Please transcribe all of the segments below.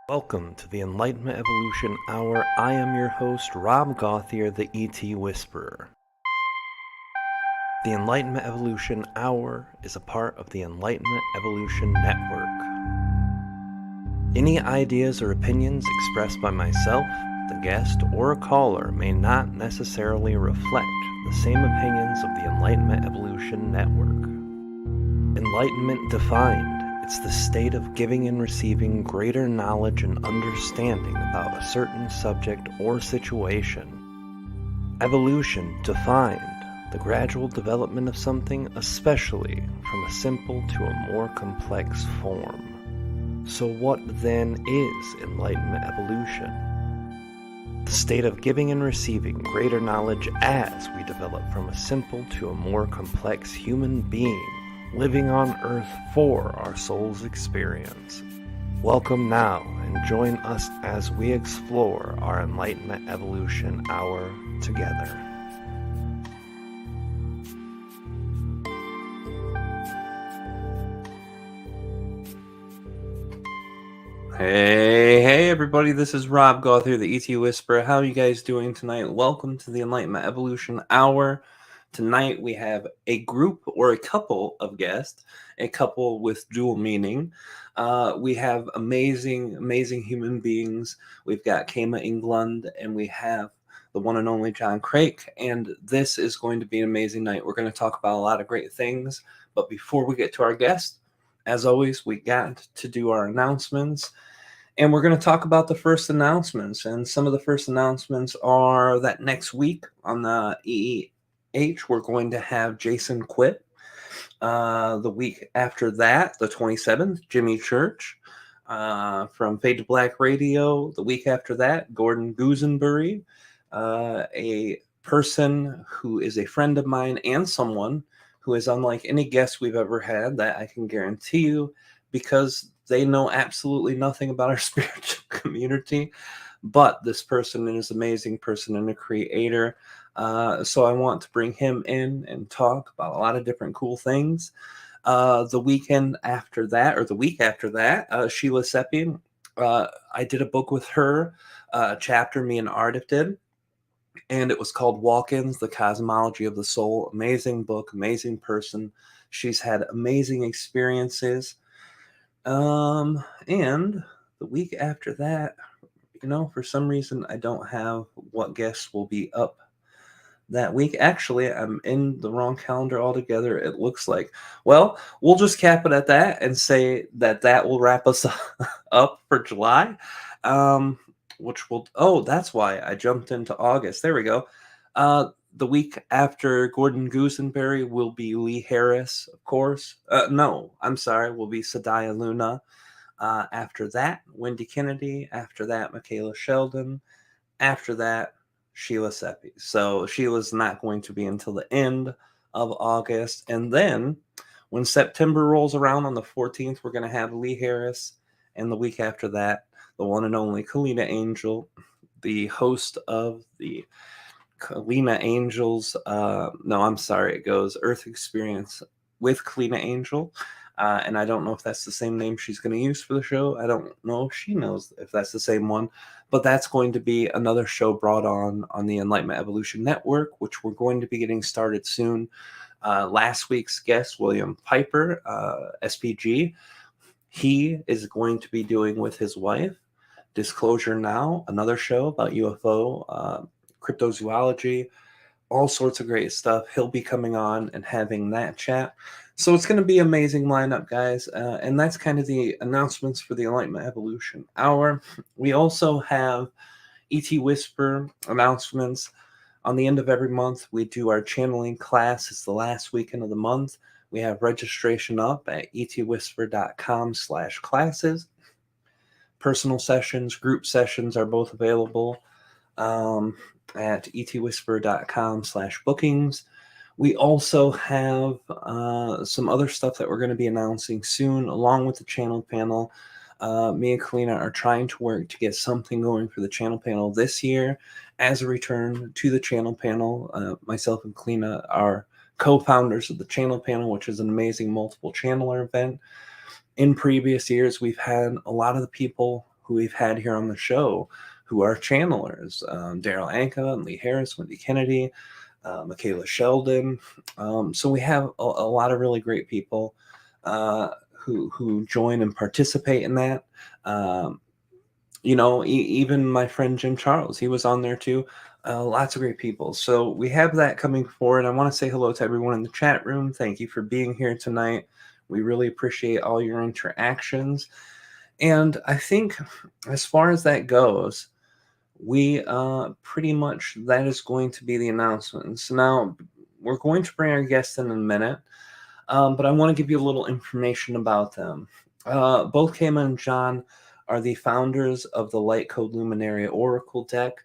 Welcome to the Enlightenment Evolution Hour. I am your host, Rob Gauthier, the ET Whisperer. The Enlightenment Evolution Hour is a part of the Enlightenment Evolution Network. Any ideas or opinions expressed by myself, the guest, or a caller may not necessarily reflect the same opinions of the Enlightenment Evolution Network. Enlightenment defined. It's the state of giving and receiving greater knowledge and understanding about a certain subject or situation. Evolution defined. The gradual development of something, especially from a simple to a more complex form. So what then is Enlightenment Evolution? The state of giving and receiving greater knowledge as we develop from a simple to a more complex human being, living on Earth for our soul's experience. Welcome now and join us as we explore our Enlightenment Evolution Hour together. Hey everybody, this is Rob Gauthier, the ET Whisperer. How are you guys doing tonight? Welcome to the Enlightenment Evolution Hour. Tonight we have a group or a couple of guests, a couple with dual meaning. We have amazing human beings. We've got Kayma Englund and we have the one and only Kreick, and this is going to be an amazing night. We're going to talk about a lot of great things, but before we get to our guest, as always, we got to do our announcements. And we're going to talk about the first announcements. And some of the first announcements are that next week on the EEH, we're going to have Jason quit. The week after that, the 27th, Jimmy Church from Fade to Black Radio. The week after that, Gordon Goosenbury, a person who is a friend of mine and someone who is unlike any guest we've ever had, that I can guarantee you, because they know absolutely nothing about our spiritual community. But this person is an amazing person and a creator. So I want to bring him in and talk about a lot of different cool things. The weekend after that, or the week after that, Sheila Seppian, I did a book with her, chapter me and Ardif did. And it was called Walk-ins, The Cosmology of the Soul. Amazing book, amazing person. She's had amazing experiences. And the week after that, for some reason, I don't have what guests will be up that week. Actually, I'm in the wrong calendar altogether, it looks like. Well, we'll just cap it at that and say that will wrap us up for July. That's why I jumped into August. There we go. The week after Gordon Goosenbury will be Lee Harris, of course. Will be Sadaya Luna. After that, Wendy Kennedy. After that, Michaela Sheldon. After that, Sheila Seppi. So Sheila's not going to be until the end of August. And then when September rolls around on the 14th, we're going to have Lee Harris. And the week after that, the one and only Kalina Angel, the host of the Kalina Angels. It goes Earth Experience with Kalina Angel. And I don't know if that's the same name she's going to use for the show. I don't know if she knows if that's the same one. But that's going to be another show brought on the Enlightenment Evolution Network, which we're going to be getting started soon. Last week's guest, William Piper, SPG, he is going to be doing with his wife Disclosure Now, another show about UFO, cryptozoology, all sorts of great stuff. He'll be coming on and having that chat. So it's going to be an amazing lineup, guys. And that's kind of the announcements for the Enlightenment Evolution Hour. We also have ET Whisper announcements. On the end of every month, we do our channeling class. It's the last weekend of the month. We have registration up at etwhisper.com/classes. Personal sessions, group sessions are both available at etwhisper.com/bookings. We also have some other stuff that we're going to be announcing soon, along with the channel panel. Me and Kalina are trying to work to get something going for the channel panel this year as a return to the channel panel. Myself and Kalina are co-founders of the channel panel, which is an amazing multiple channeler event. In previous years, we've had a lot of the people who we've had here on the show, who are channelers, Daryl Anka and Lee Harris, Wendy Kennedy, Michaela Sheldon. So we have a lot of really great people who join and participate in that. Even my friend Jim Charles, he was on there too. Lots of great people. So we have that coming forward. I want to say hello to everyone in the chat room. Thank you for being here tonight. We really appreciate all your interactions. And I think as far as that goes, we pretty much, that is going to be the announcements. Now, we're going to bring our guests in a minute, but I want to give you a little information about them. Both Kayma and John are the founders of the Light Code Luminary Oracle deck.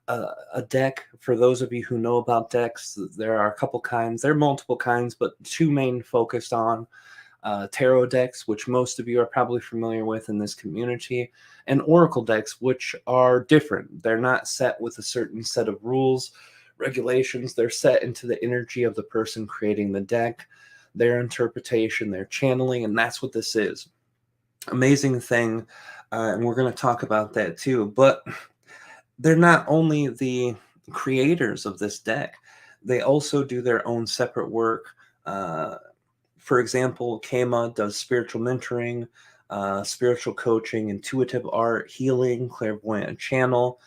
A deck, for those of you who know about decks, there are a couple kinds. There are multiple kinds, but two main focused on tarot decks, which most of you are probably familiar with in this community, and oracle decks, which are different. They're not set with a certain set of rules, regulations. They're set into the energy of the person creating the deck, their interpretation, their channeling, and that's what this is. Amazing thing, and we're going to talk about that too. But they're not only the creators of this deck, they also do their own separate work. For example, Kayma does spiritual mentoring, spiritual coaching, intuitive art, healing, clairvoyant channel,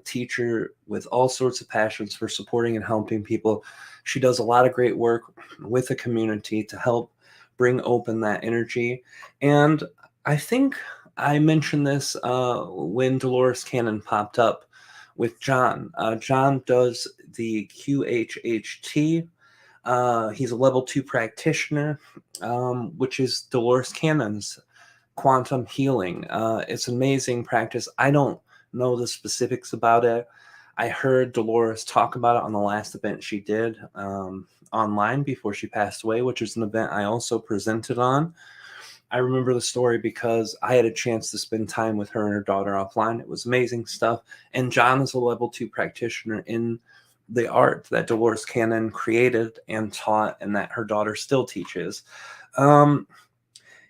teacher with all sorts of passions for supporting and helping people. She does a lot of great work with the community to help bring open that energy. And I think I mentioned this when Dolores Cannon popped up with John. John does the QHHT. He's a level 2 practitioner, which is Dolores Cannon's quantum healing. It's amazing practice. I don't know the specifics about it. I heard Dolores talk about it on the last event she did online before she passed away, which is an event I also presented on. I remember the story because I had a chance to spend time with her and her daughter offline. It was amazing stuff. And John is a level 2 practitioner in the art that Dolores Cannon created and taught, and that her daughter still teaches.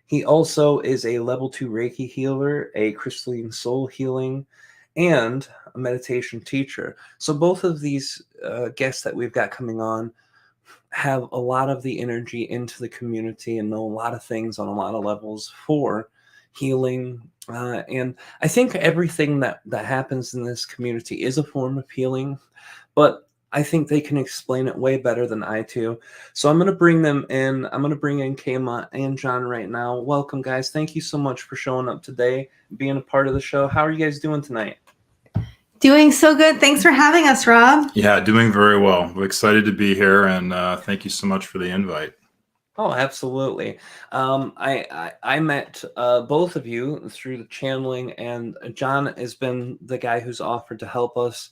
He also is a level 2 Reiki healer, a Crystalline Soul Healing, and a meditation teacher. So both of these guests that we've got coming on have a lot of the energy into the community and know a lot of things on a lot of levels for healing. And I think everything that happens in this community is a form of healing, but I think they can explain it way better than I do. So I'm going to bring them in. I'm going to bring in Kayma and John right now. Welcome, guys. Thank you so much for showing up today, being a part of the show. How are you guys doing tonight? Doing so good. Thanks for having us, Rob. Yeah, doing very well. We're excited to be here, and thank you so much for the invite. Oh, absolutely. I met both of you through the channeling, and John has been the guy who's offered to help us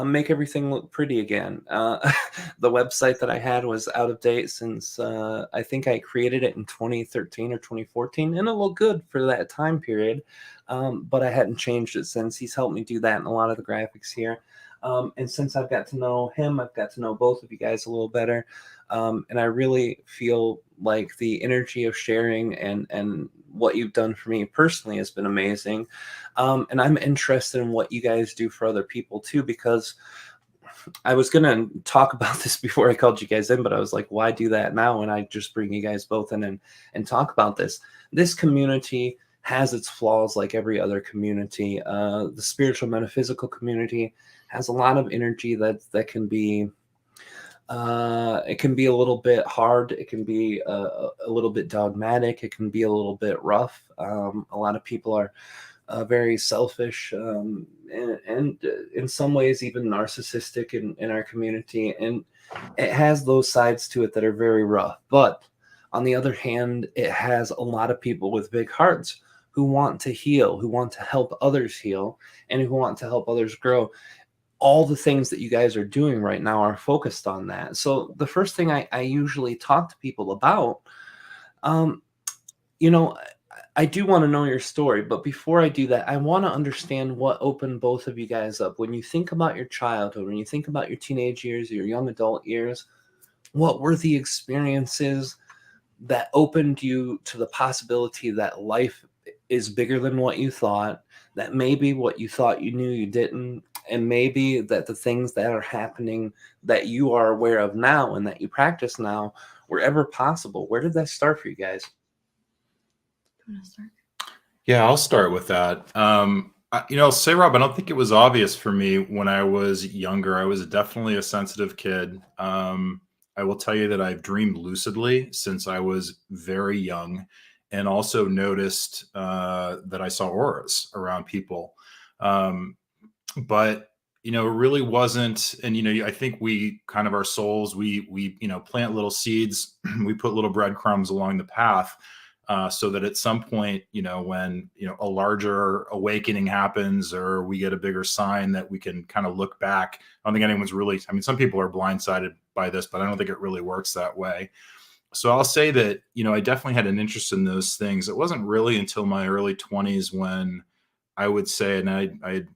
make everything look pretty again. The website that I had was out of date since I think I created it in 2013 or 2014, and it looked good for that time period. But I hadn't changed it since. He's helped me do that in a lot of the graphics here. And since I've got to know him, I've got to know both of you guys a little better. And I really feel like the energy of sharing and what you've done for me personally has been amazing. And I'm interested in what you guys do for other people too, because I was going to talk about this before I called you guys in, but I was like, why do that now? And I just bring you guys both in and talk about this. This community has its flaws like every other community. The spiritual metaphysical community has a lot of energy that can be it can be a little bit hard. It can be a little bit dogmatic. It can be a little bit rough. A lot of people are very selfish and in some ways even narcissistic in our community. And it has those sides to it that are very rough. But on the other hand, it has a lot of people with big hearts who want to heal, who want to help others heal, and who want to help others grow. All the things that you guys are doing right now are focused on that. So the first thing I usually talk to people about, I do want to know your story, but before I do that, I want to understand what opened both of you guys up. When you think about your childhood, when you think about your teenage years, your young adult years, what were the experiences that opened you to the possibility that life is bigger than what you thought, that maybe what you thought you knew you didn't, and maybe that the things that are happening that you are aware of now and that you practice now were ever possible. Where did that start for you guys? You want to start? Yeah, I'll start with that. I'll say, Rob, I don't think it was obvious for me when I was younger. I was definitely a sensitive kid. I will tell you that I've dreamed lucidly since I was very young, and also noticed that I saw auras around people. But it really wasn't. And I think we kind of, our souls, we plant little seeds, we put little breadcrumbs along the path, so that at some point, when a larger awakening happens, or we get a bigger sign, that we can kind of look back. I don't think anyone's really, I mean, some people are blindsided by this, but I don't think it really works that way. So I'll say that, I definitely had an interest in those things. It wasn't really until my early 20s when I would say, and I'd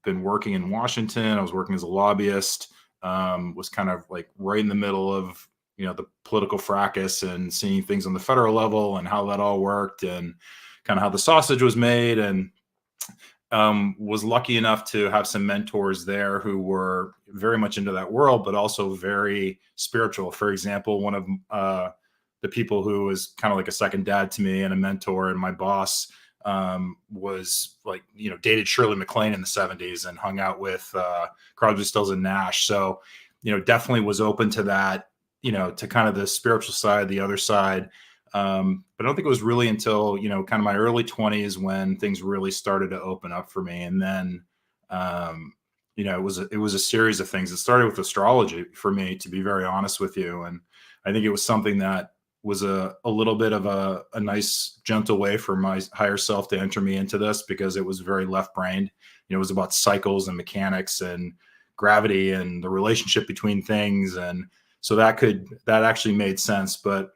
been working in Washington, I was working as a lobbyist, was kind of like right in the middle of, the political fracas, and seeing things on the federal level and how that all worked, and kind of how the sausage was made. And was lucky enough to have some mentors there who were very much into that world, but also very spiritual. For example, one of the people who was kind of like a second dad to me and a mentor and my boss, was like, dated Shirley MacLaine in the 70s and hung out with Crosby, Stills and Nash. So, definitely was open to that, to kind of the spiritual side, the other side. But I don't think it was really until, kind of my early 20s when things really started to open up for me. And then, it was a series of things. It started with astrology for me, to be very honest with you. And I think it was something that was a little bit of a nice, gentle way for my higher self to enter me into this, because it was very left-brained. It was about cycles and mechanics and gravity and the relationship between things. And so that actually made sense. But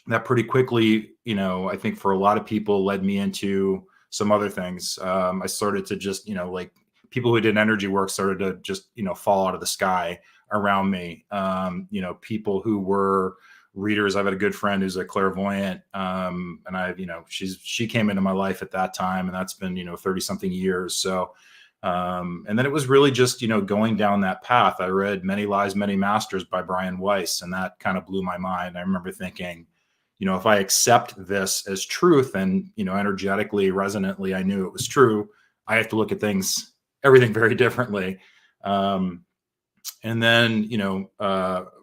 that pretty quickly, I think for a lot of people, led me into some other things. I started to just, like, people who did energy work started to just, fall out of the sky around me. People who were readers. I've had a good friend who's a clairvoyant. And she came into my life at that time, and that's been, 30 something years. So, and then it was really just, going down that path. I read Many Lies, Many Masters by Brian Weiss, and that kind of blew my mind. I remember thinking, if I accept this as truth, and, energetically, resonantly, I knew it was true, I have to look at everything very differently. And then,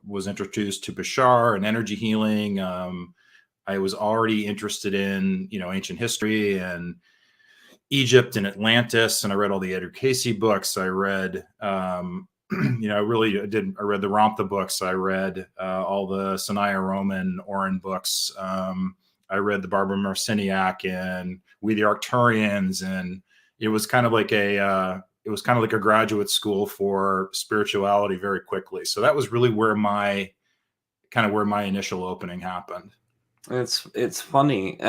was introduced to Bashar and energy healing. I was already interested in, ancient history and Egypt and Atlantis. And I read all the Edgar Cayce books. I read, I read the Ramtha books. I read all the Sanaya Roman Oren books. I read the Barbara Marciniak and We the Arcturians. And it was kind of like a graduate school for spirituality very quickly. So that was really where my initial opening happened. It's funny.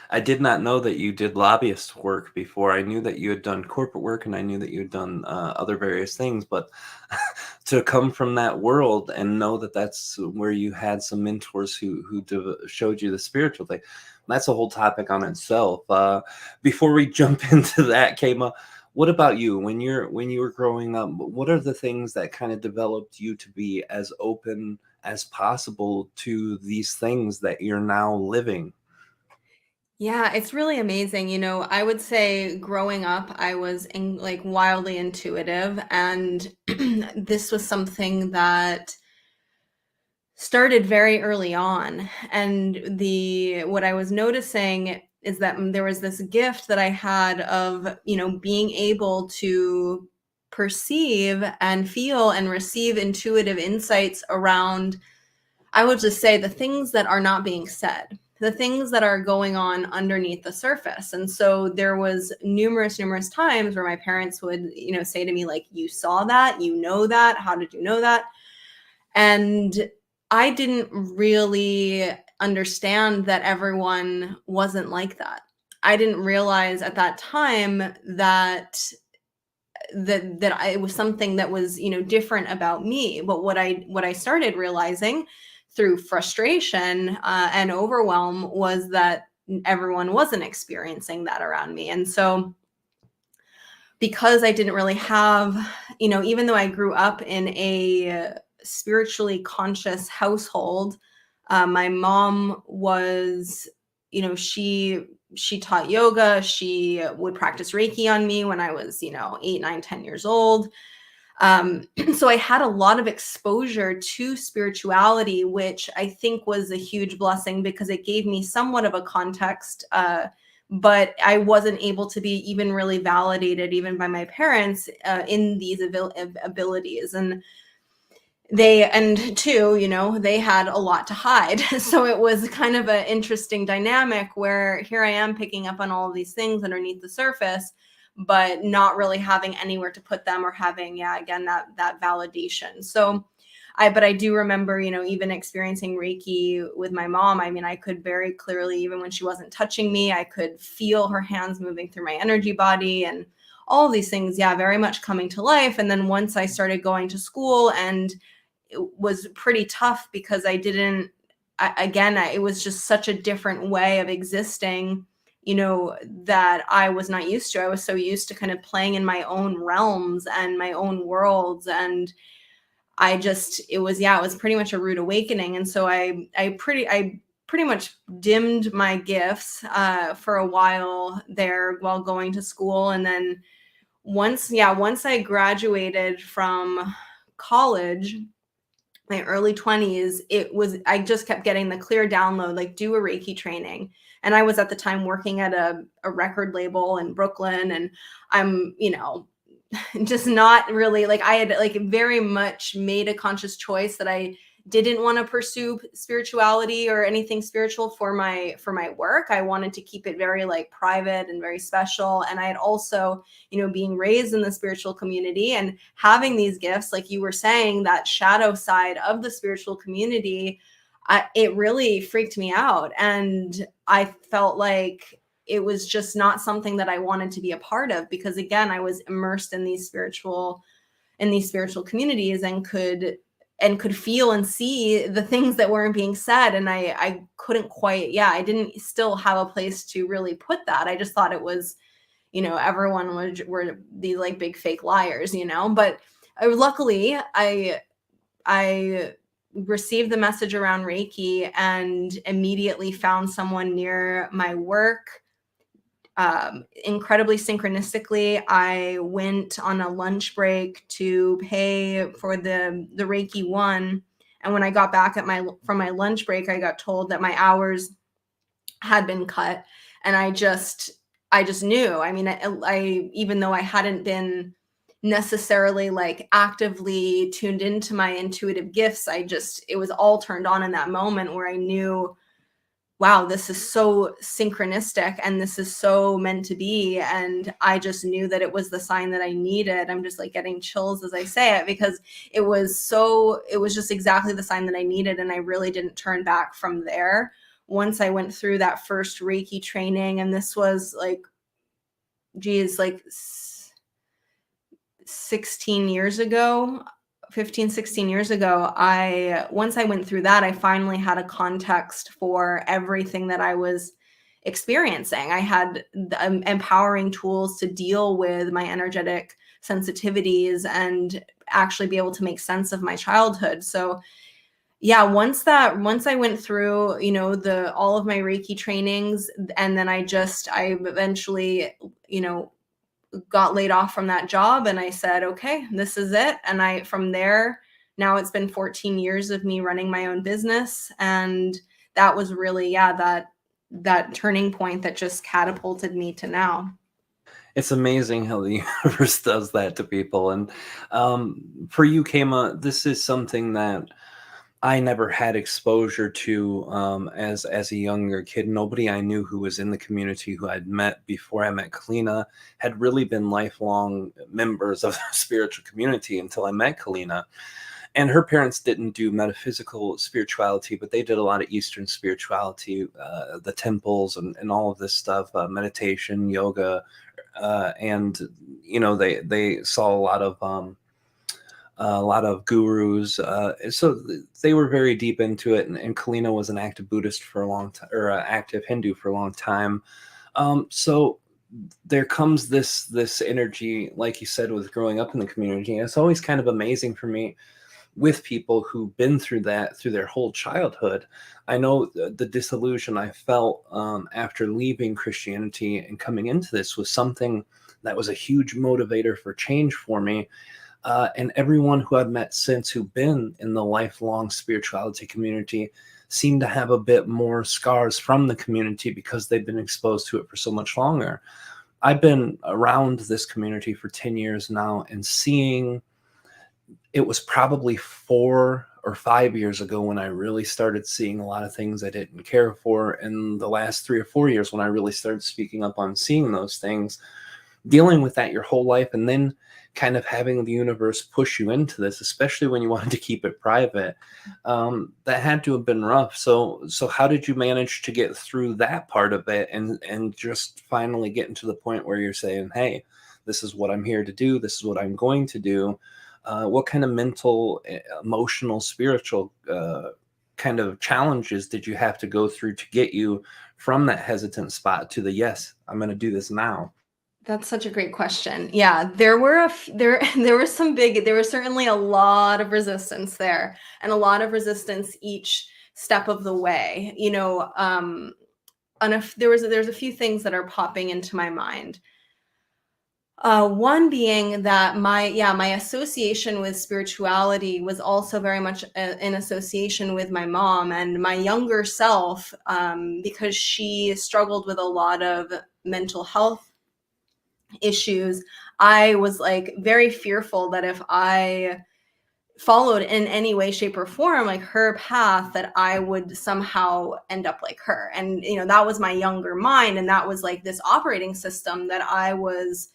I did not know that you did lobbyist work before. I knew that you had done corporate work, and I knew that you had done other various things. But to come from that world and know that that's where you had some mentors who showed you the spiritual thing, that's a whole topic on itself. Before we jump into that, Kayma, what about you? When you were growing up, what are the things that kind of developed you to be as open as possible to these things that you're now living? Yeah, it's really amazing. I would say growing up, I was wildly intuitive, and this was something that started very early on. And what I was noticing is that there was this gift that I had of, being able to perceive and feel and receive intuitive insights around, I would just say, the things that are not being said, the things that are going on underneath the surface. And so there was numerous times where my parents would, say to me, like, you saw that, that, how did you know that? And I didn't really understand that everyone wasn't like that. I didn't realize at that time that it was something that was, different about me. But what I started realizing through frustration and overwhelm was that everyone wasn't experiencing that around me. And so because I didn't really have, even though I grew up in a spiritually conscious household, my mom was, she taught yoga. She would practice Reiki on me when I was, 8, 9, 10 years old. So I had a lot of exposure to spirituality, which I think was a huge blessing because it gave me somewhat of a context. But I wasn't able to be even really validated, even by my parents, in these abilities. And they had a lot to hide. So it was kind of an interesting dynamic where here I am picking up on all of these things underneath the surface, but not really having anywhere to put them or having, again, that validation. So I do remember, even experiencing Reiki with my mom. I mean, I could very clearly, even when she wasn't touching me, I could feel her hands moving through my energy body and all of these things, very much coming to life. And then once I started going to school, and it was pretty tough because it was just such a different way of existing, that I was not used to. I was so used to kind of playing in my own realms and my own worlds. And it was pretty much a rude awakening. And so I pretty much dimmed my gifts for a while there while going to school. And then once I graduated from college, my early 20s, I just kept getting the clear download, like, do a Reiki training. And I was at the time working at a record label in Brooklyn, and I'm, just not really, like, I had like very much made a conscious choice that I didn't want to pursue spirituality or anything spiritual for my work. I wanted to keep it very like private and very special. And I had also, being raised in the spiritual community and having these gifts, like you were saying, that shadow side of the spiritual community, it really freaked me out. And I felt like it was just not something that I wanted to be a part of, because again, I was immersed in these spiritual communities and could feel and see the things that weren't being said. And I couldn't quite, I didn't still have a place to really put that. I just thought it was, everyone were these like big fake liars, but luckily I received the message around Reiki and immediately found someone near my work. Incredibly synchronistically, I went on a lunch break to pay for the Reiki 1. And when I got back from my lunch break, I got told that my hours had been cut. And I just knew. I mean, I even though I hadn't been necessarily like actively tuned into my intuitive gifts, it was all turned on in that moment where I knew, wow, this is so synchronistic and this is so meant to be. And I just knew that it was the sign that I needed. I'm just like getting chills as I say it, because it was just exactly the sign that I needed. And I really didn't turn back from there. Once I went through that first Reiki training, and this was like, 16 years ago, 15, 16 years ago, once I went through that, I finally had a context for everything that I was experiencing. I had empowering tools to deal with my energetic sensitivities and actually be able to make sense of my childhood. So once I went through, all of my Reiki trainings, and then I eventually, got laid off from that job, and I said, okay, this is it. And from there, now it's been 14 years of me running my own business. And that was really, that turning point that just catapulted me to now. It's amazing how the universe does that to people. And for you, Kayma, this is something that I never had exposure to as a younger kid. Nobody I knew who was in the community who I'd met before I met Kalina had really been lifelong members of the spiritual community until I met Kalina. And her parents didn't do metaphysical spirituality, but they did a lot of Eastern spirituality, the temples and all of this stuff, meditation, yoga, and they saw a lot of a lot of gurus. So they were very deep into it. And Kalina was an active Buddhist for a long time, or active Hindu for a long time. So there comes this energy, like you said, with growing up in the community. And it's always kind of amazing for me with people who've been through that through their whole childhood. I know the disillusion I felt after leaving Christianity and coming into this was something that was a huge motivator for change for me. And everyone who I've met since who've been in the lifelong spirituality community seem to have a bit more scars from the community because they've been exposed to it for so much longer. I've been around this community for 10 years now, and seeing, it was probably 4 or 5 years ago when I really started seeing a lot of things I didn't care for. And the last 3 or 4 years when I really started speaking up on seeing those things, dealing with that your whole life, and then kind of having the universe push you into this, especially when you wanted to keep it private, that had to have been rough. So how did you manage to get through that part of it and just finally getting to the point where you're saying, hey, this is what I'm here to do, this is what I'm going to do? What kind of mental, emotional, spiritual kind of challenges did you have to go through to get you from that hesitant spot to the, yes, I'm going to do this now? That's such a great question. Yeah, there were there was certainly a lot of resistance there, and a lot of resistance each step of the way. You know, and if there's a few things that are popping into my mind. One being that my association with spirituality was also very much in association with my mom and my younger self, because she struggled with a lot of mental health issues. I was like very fearful that if I followed in any way, shape, or form like her path, that I would somehow end up like her. And you know, that was my younger mind, and that was like this operating system that I was,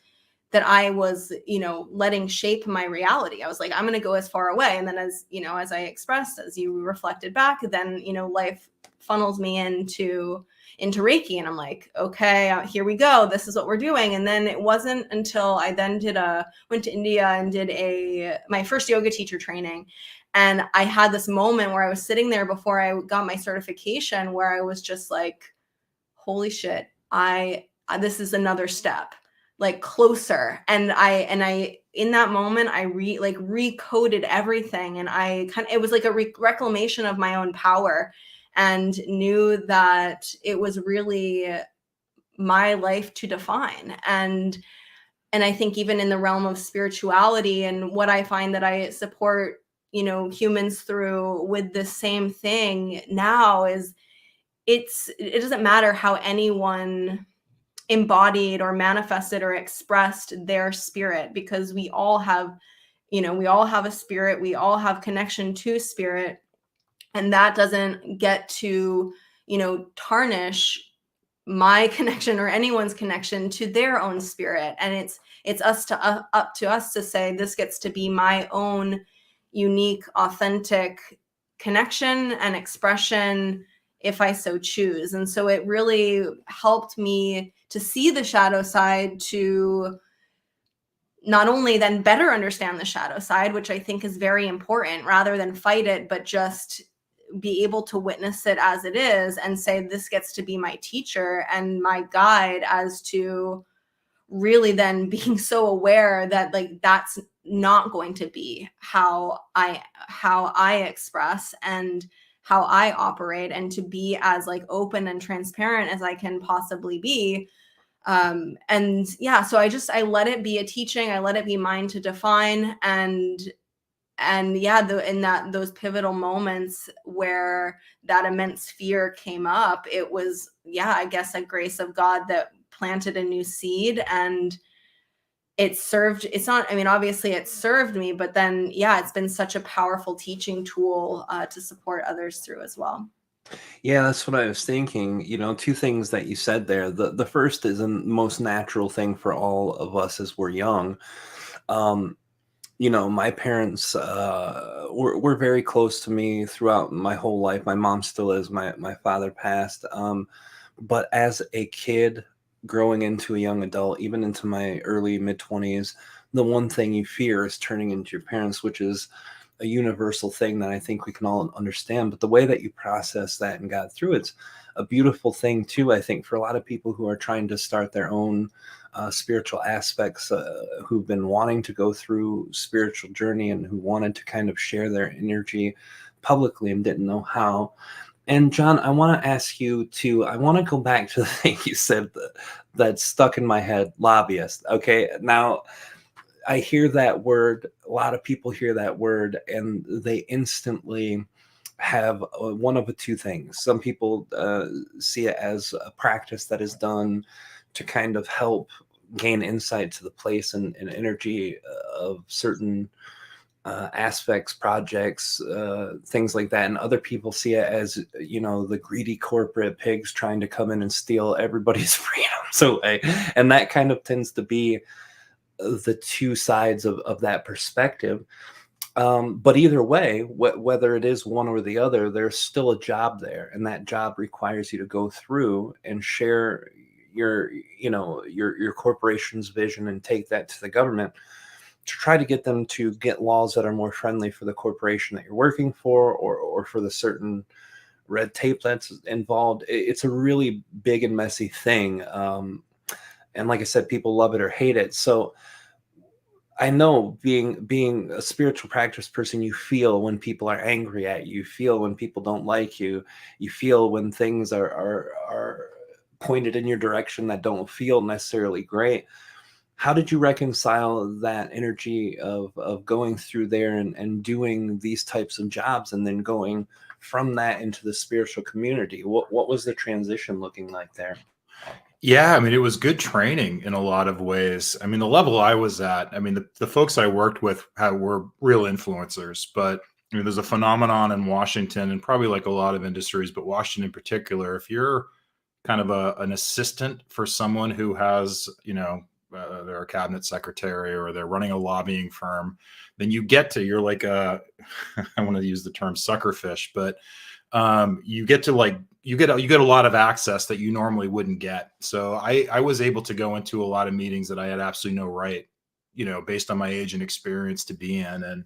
you know, letting shape my reality. I was like, I'm going to go as far away. And then, as you know, as I expressed, as you reflected back, then, you know, life funnels me into Reiki. And I'm like, okay, here we go. This is what we're doing. And then it wasn't until I then went to India and did my first yoga teacher training. And I had this moment where I was sitting there before I got my certification, where I was just like, holy shit, this is another step, like closer. And I in that moment, I recoded everything. And it was like a reclamation of my own power, and knew that it was really my life to define. And I think even in the realm of spirituality, and what I find that I support, you know, humans through with the same thing now, is it doesn't matter how anyone embodied or manifested or expressed their spirit, because we all have a spirit, we all have connection to spirit. And that doesn't get to, you know, tarnish my connection or anyone's connection to their own spirit. And it's up to us to say, this gets to be my own unique, authentic connection and expression if I so choose. And so it really helped me to see the shadow side, to not only then better understand the shadow side, which I think is very important, rather than fight it, but just be able to witness it as it is and say, this gets to be my teacher and my guide, as to really then being so aware that like that's not going to be how I express and how I operate, and to be as like open and transparent as I can possibly be. And yeah, so I let it be a teaching, I let it be mine to define. And yeah, those pivotal moments where that immense fear came up, it was, yeah, I guess a grace of God that planted a new seed, and obviously it served me, but then, yeah, it's been such a powerful teaching tool to support others through as well. Yeah, that's what I was thinking. You know, two things that you said there. The first is the most natural thing for all of us as we're young. You know, my parents were very close to me throughout my whole life. My mom still is. My father passed. But as a kid growing into a young adult, even into my early mid-20s, the one thing you fear is turning into your parents, which is a universal thing that I think we can all understand. But the way that you process that and got through it's a beautiful thing too. I think for a lot of people who are trying to start their own spiritual aspects, who've been wanting to go through spiritual journey and who wanted to kind of share their energy publicly and didn't know how. And John, I want to ask you to, I want to go back to the thing you said that stuck in my head, lobbyist. Okay. Now, I hear that word, a lot of people hear that word and they instantly have one of the two things. Some people see it as a practice that is done to kind of help gain insight to the place and energy of certain aspects, projects, things like that. And other people see it as, the greedy corporate pigs trying to come in and steal everybody's freedoms away. And that kind of tends to be the two sides of that perspective. But either way, whether it is one or the other, there's still a job there. And that job requires you to go through and share your corporation's vision and take that to the government to try to get them to get laws that are more friendly for the corporation that you're working for, or for the certain red tape that's involved. It's a really big and messy thing. And like I said, people love it or hate it. So I know being a spiritual practice person, you feel when people are angry at you, you feel when people don't like you, you feel when things are pointed in your direction that don't feel necessarily great. How did you reconcile that energy of going through there and doing these types of jobs and then going from that into the spiritual community? What was the transition looking like there? Yeah, I mean, it was good training in a lot of ways. I mean, the level I was at, I mean, the folks I worked with were real influencers, but there's a phenomenon in Washington and probably like a lot of industries, but Washington in particular, if you're kind of an assistant for someone who has, they're a cabinet secretary or they're running a lobbying firm, then you're like I want to use the term suckerfish, but you get a lot of access that you normally wouldn't get. So I was able to go into a lot of meetings that I had absolutely no right, based on my age and experience to be in. And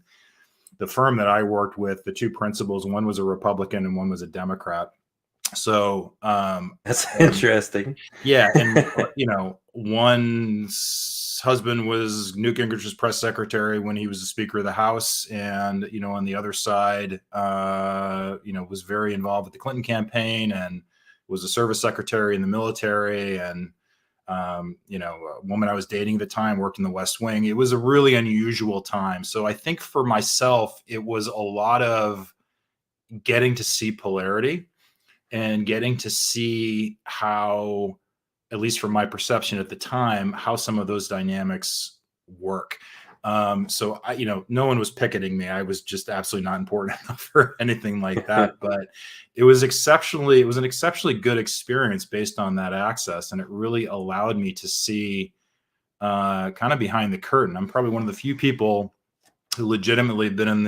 the firm that I worked with, the two principals, one was a Republican and one was a Democrat. So that's interesting. Yeah, and one's husband was Newt Gingrich's press secretary when he was the Speaker of the House, and on the other side, was very involved with the Clinton campaign and was a service secretary in the military, and a woman I was dating at the time worked in the West Wing. It was a really unusual time. So I think for myself, it was a lot of getting to see polarity and getting to see how, at least from my perception at the time, how some of those dynamics work. So no one was picketing me. I was just absolutely not important enough for anything like that. But it was an exceptionally good experience based on that access. And it really allowed me to see kind of behind the curtain. I'm probably one of the few people who legitimately been in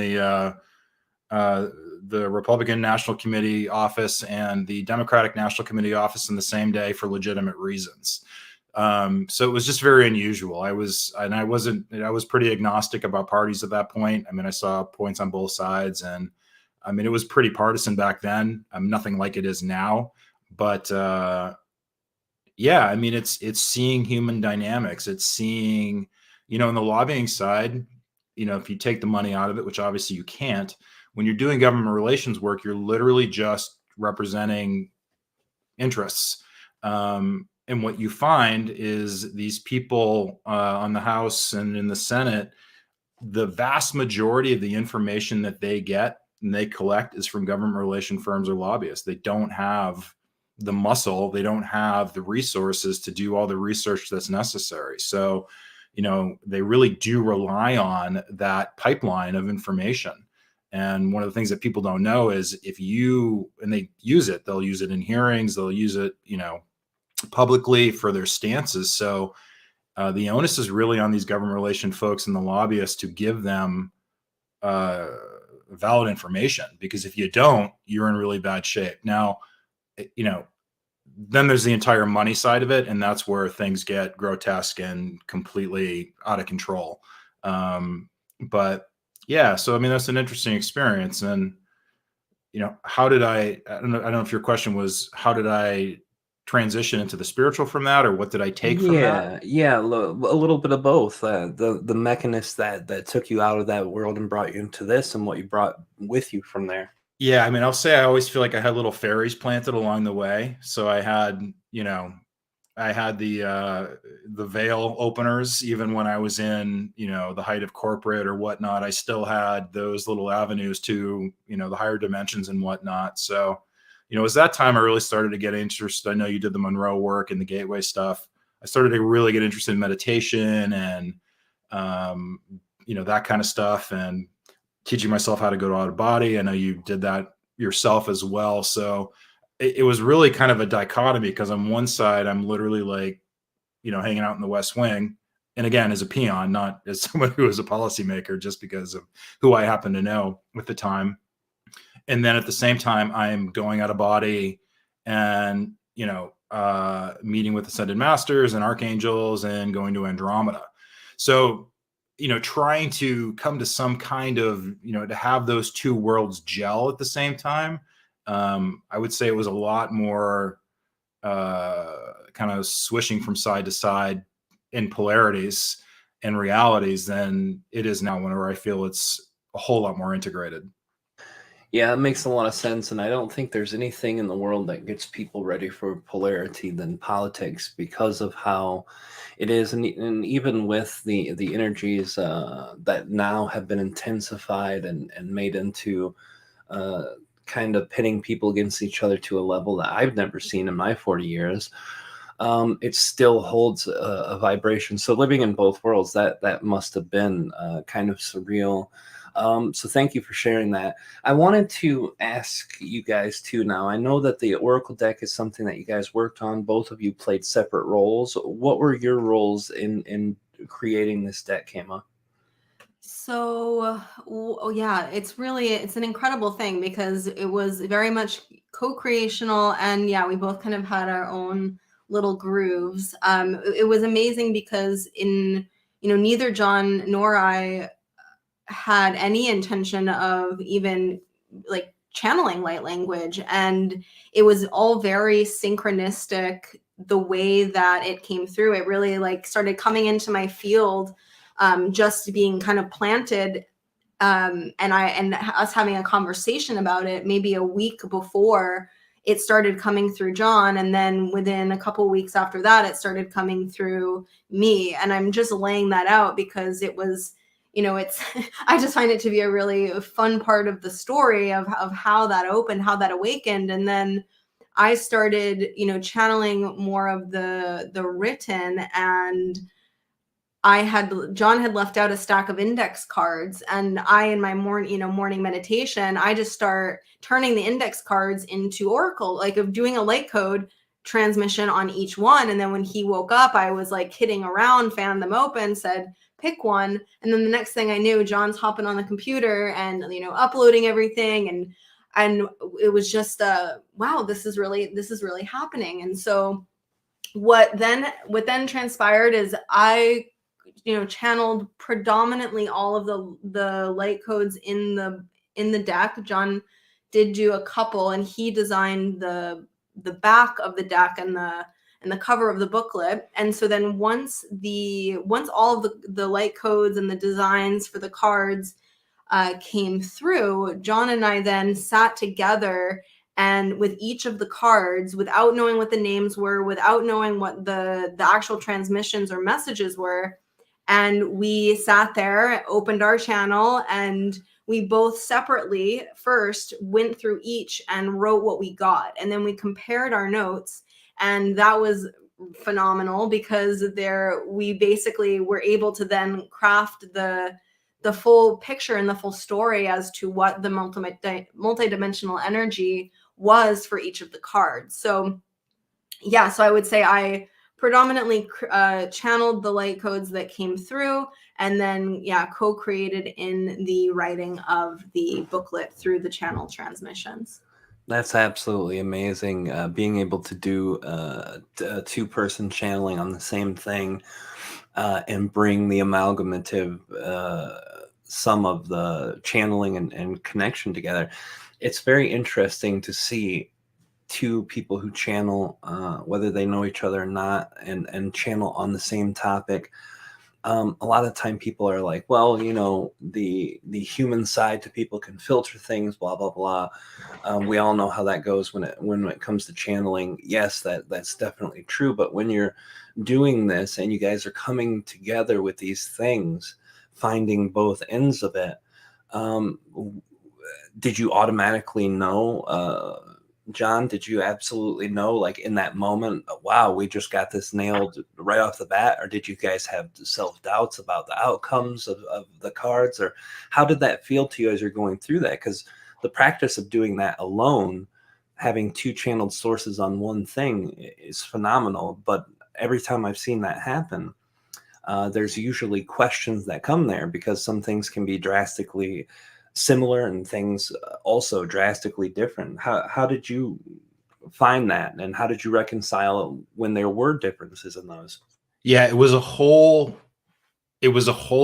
the Republican National Committee office and the Democratic National Committee office in the same day for legitimate reasons. So it was just very unusual. I was pretty agnostic about parties at that point. I mean, I saw points on both sides, and I mean, it was pretty partisan back then. Nothing like it is now, but yeah, I mean, it's seeing human dynamics. It's seeing, in the lobbying side, if you take the money out of it, which obviously you can't, when you're doing government relations work, you're literally just representing interests. And what you find is these people on the House and in the Senate, the vast majority of the information that they get and they collect is from government relation firms or lobbyists. They don't have the muscle, they don't have the resources to do all the research that's necessary. So, they really do rely on that pipeline of information. And one of the things that people don't know is and they use it, they'll use it in hearings, they'll use it, publicly for their stances. So the onus is really on these government relation folks and the lobbyists to give them valid information, because if you don't, you're in really bad shape. Now, then there's the entire money side of it, and that's where things get grotesque and completely out of control. But yeah, so I mean, that's an interesting experience. And how did I don't know if your question was, how did I transition into the spiritual from that, or what did I take from that? Yeah, a little bit of both. The mechanist that took you out of that world and brought you into this, and what you brought with you from there. Yeah, I mean, I'll say I always feel like I had little fairies planted along the way. So I had, the veil openers, even when I was in, the height of corporate or whatnot. I still had those little avenues to, the higher dimensions and whatnot. So, it was that time I really started to get interested. I know you did the Monroe work and the gateway stuff. I started to really get interested in meditation and, that kind of stuff, and teaching myself how to go out of body. I know you did that yourself as well. So it was really kind of a dichotomy, because on one side, I'm literally like, hanging out in the West Wing. And again, as a peon, not as someone who is a policymaker, just because of who I happen to know at the time. And then at the same time, I am going out of body and, meeting with ascended masters and archangels and going to Andromeda. So, trying to come to some kind of, to have those two worlds gel at the same time. I would say it was a lot more kind of swishing from side to side in polarities and realities than it is now, whenever I feel it's a whole lot more integrated. Yeah, it makes a lot of sense, and I don't think there's anything in the world that gets people ready for polarity than politics, because of how it is, and even with the energies that now have been intensified and made into kind of pitting people against each other to a level that I've never seen in my 40 years. It still holds a vibration. So living in both worlds, that must have been kind of surreal. So thank you for sharing that. I wanted to ask you guys too now. I know that the Oracle deck is something that you guys worked on. Both of you played separate roles. What were your roles in creating this deck, Kayma? So, yeah, it's an incredible thing, because it was very much co-creational, and yeah, we both kind of had our own little grooves. It was amazing because neither John nor I had any intention of even like channeling light language, and it was all very synchronistic the way that it came through. It really like started coming into my field, just being kind of planted, and us having a conversation about it maybe a week before it started coming through John, and then within a couple weeks after that it started coming through me. And I'm just laying that out because it was, it's I just find it to be a really fun part of the story of how that opened, how that awakened. And then I started, channeling more of the written, and John had left out a stack of index cards, and in my morning meditation, I just start turning the index cards into oracle, like of doing a light code transmission on each one. And then when he woke up, I was like kidding around, fanned them open, said, pick one. And then the next thing I knew, John's hopping on the computer and, uploading everything. And it was just, wow, this is really happening. And so what then transpired is I channeled predominantly all of the light codes in the deck. John did do a couple, and he designed the back of the deck and the cover of the booklet. And so then once all of the light codes and the designs for the cards came through, John and I then sat together, and with each of the cards, without knowing what the names were, without knowing what the actual transmissions or messages were, and we sat there, opened our channel, and we both separately first went through each and wrote what we got. And then we compared our notes, and that was phenomenal, because we basically were able to then craft the full picture and the full story as to what the multidimensional energy was for each of the cards. So yeah, so I would say I predominantly channeled the light codes that came through, and then co-created in the writing of the booklet through the channel transmissions. That's absolutely amazing. Being able to do a two-person channeling on the same thing and bring the amalgamative sum of the channeling and connection together. It's very interesting to see two people who channel, whether they know each other or not, and channel on the same topic. A lot of time people are like, well, the human side to people can filter things, blah blah blah. We all know how that goes when it comes to channeling. Yes, that's definitely true. But when you're doing this and you guys are coming together with these things, finding both ends of it, um, did you automatically know? John, did you absolutely know, like in that moment, wow, we just got this nailed right off the bat? Or did you guys have self doubts about the outcomes of the cards? Or how did that feel to you as you're going through that? Because the practice of doing that alone, having two channeled sources on one thing is phenomenal. But every time I've seen that happen, there's usually questions that come there because some things can be drastically similar and things also drastically different. How did you find that, and how did you reconcile when there were differences in those? Yeah, it was a whole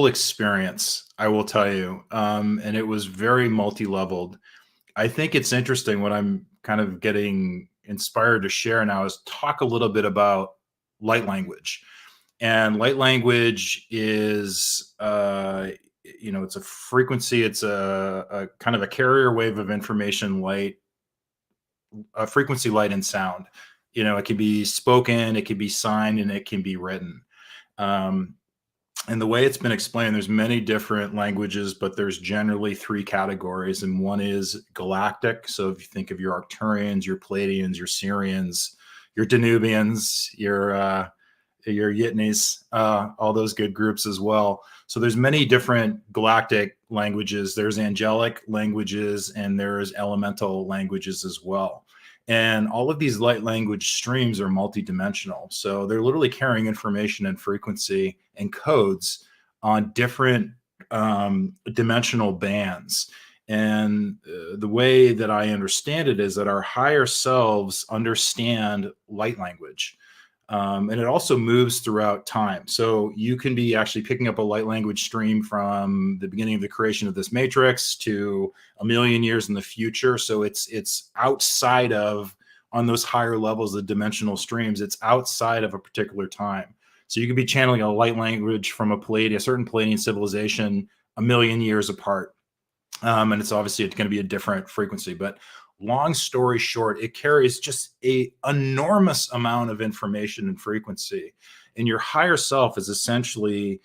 experience, I will tell you. And it was very multi-leveled. I think it's interesting what I'm kind of getting inspired to share now is talk a little bit about light language. And light language is, it's a frequency. It's a kind of a carrier wave of information, light, a frequency, light, and sound. It can be spoken, it can be signed, and it can be written. Um, and the way it's been explained, there's many different languages, but there's generally three categories. And one is galactic. So if you think of your Arcturians, your Pleiadians, your Sirians, your Danubians, your Yitnis, all those good groups as well. So there's many different galactic languages. There's angelic languages and there's elemental languages as well. And all of these light language streams are multidimensional. So they're literally carrying information and frequency and codes on different dimensional bands. And the way that I understand it is that our higher selves understand light language. And it also moves throughout time. So you can be actually picking up a light language stream from the beginning of the creation of this matrix to a million years in the future. So it's outside of, on those higher levels of dimensional streams, it's outside of a particular time. So you could be channeling a light language from a certain Pleiadian civilization a million years apart. And it's going to be a different frequency. But long story short, it carries just a enormous amount of information and frequency. And your higher self is essentially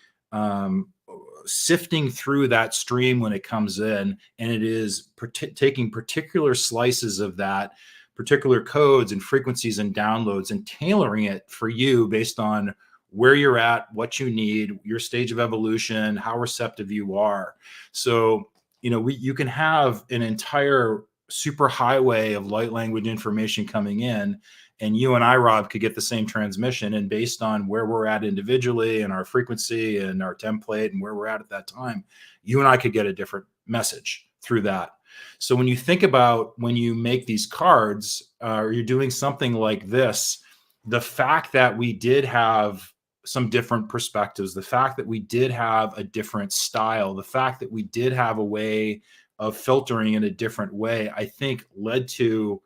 sifting through that stream when it comes in, and it is taking particular slices of that, particular codes and frequencies and downloads, and tailoring it for you based on where you're at, what you need, your stage of evolution, how receptive you are. So, you can have an entire super highway of light language information coming in, and you and I, Rob, could get the same transmission. And based on where we're at individually and our frequency and our template and where we're at that time, you and I could get a different message through that. So when you think about when you make these cards or you're doing something like this, the fact that we did have some different perspectives, the fact that we did have a different style, the fact that we did have a way of filtering in a different way, I think led to,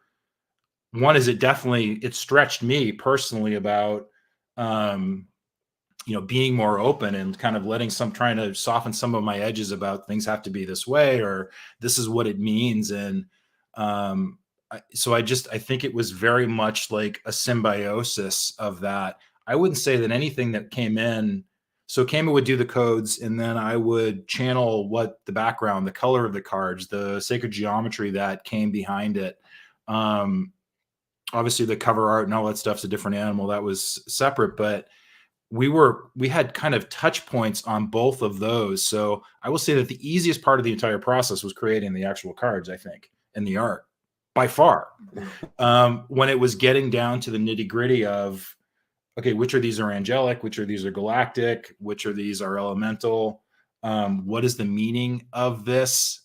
one is it stretched me personally about, being more open and kind of trying to soften some of my edges about things have to be this way, or this is what it means. And I think it was very much like a symbiosis of that. I wouldn't say that anything that came in. So Kayma would do the codes, and then I would channel what the background, the color of the cards, the sacred geometry that came behind it. Obviously the cover art and all that stuff's a different animal. That was separate, but we had kind of touch points on both of those. So I will say that the easiest part of the entire process was creating the actual cards, I think, and the art by far. When it was getting down to the nitty gritty of, okay, which of these are angelic, which of these are galactic, which of these are elemental, what is the meaning of this?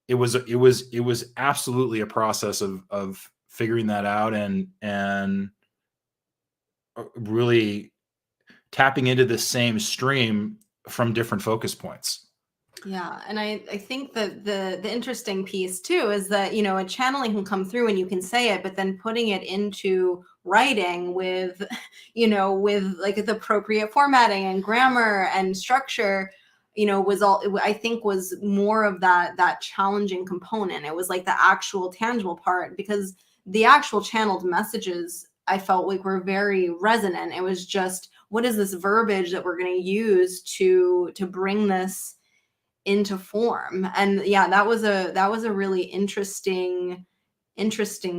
it was absolutely a process of figuring that out and really tapping into the same stream from different focus points. Yeah, and I think that the interesting piece too is that, you know, a channeling can come through and you can say it, but then putting it into writing with, you know, with like the appropriate formatting and grammar and structure, you know, was all, I think was more of that challenging component. It was like the actual tangible part, because the actual channeled messages I felt like were very resonant. It was just, what is this verbiage that we're going to use to bring this into form? And yeah, that was a really interesting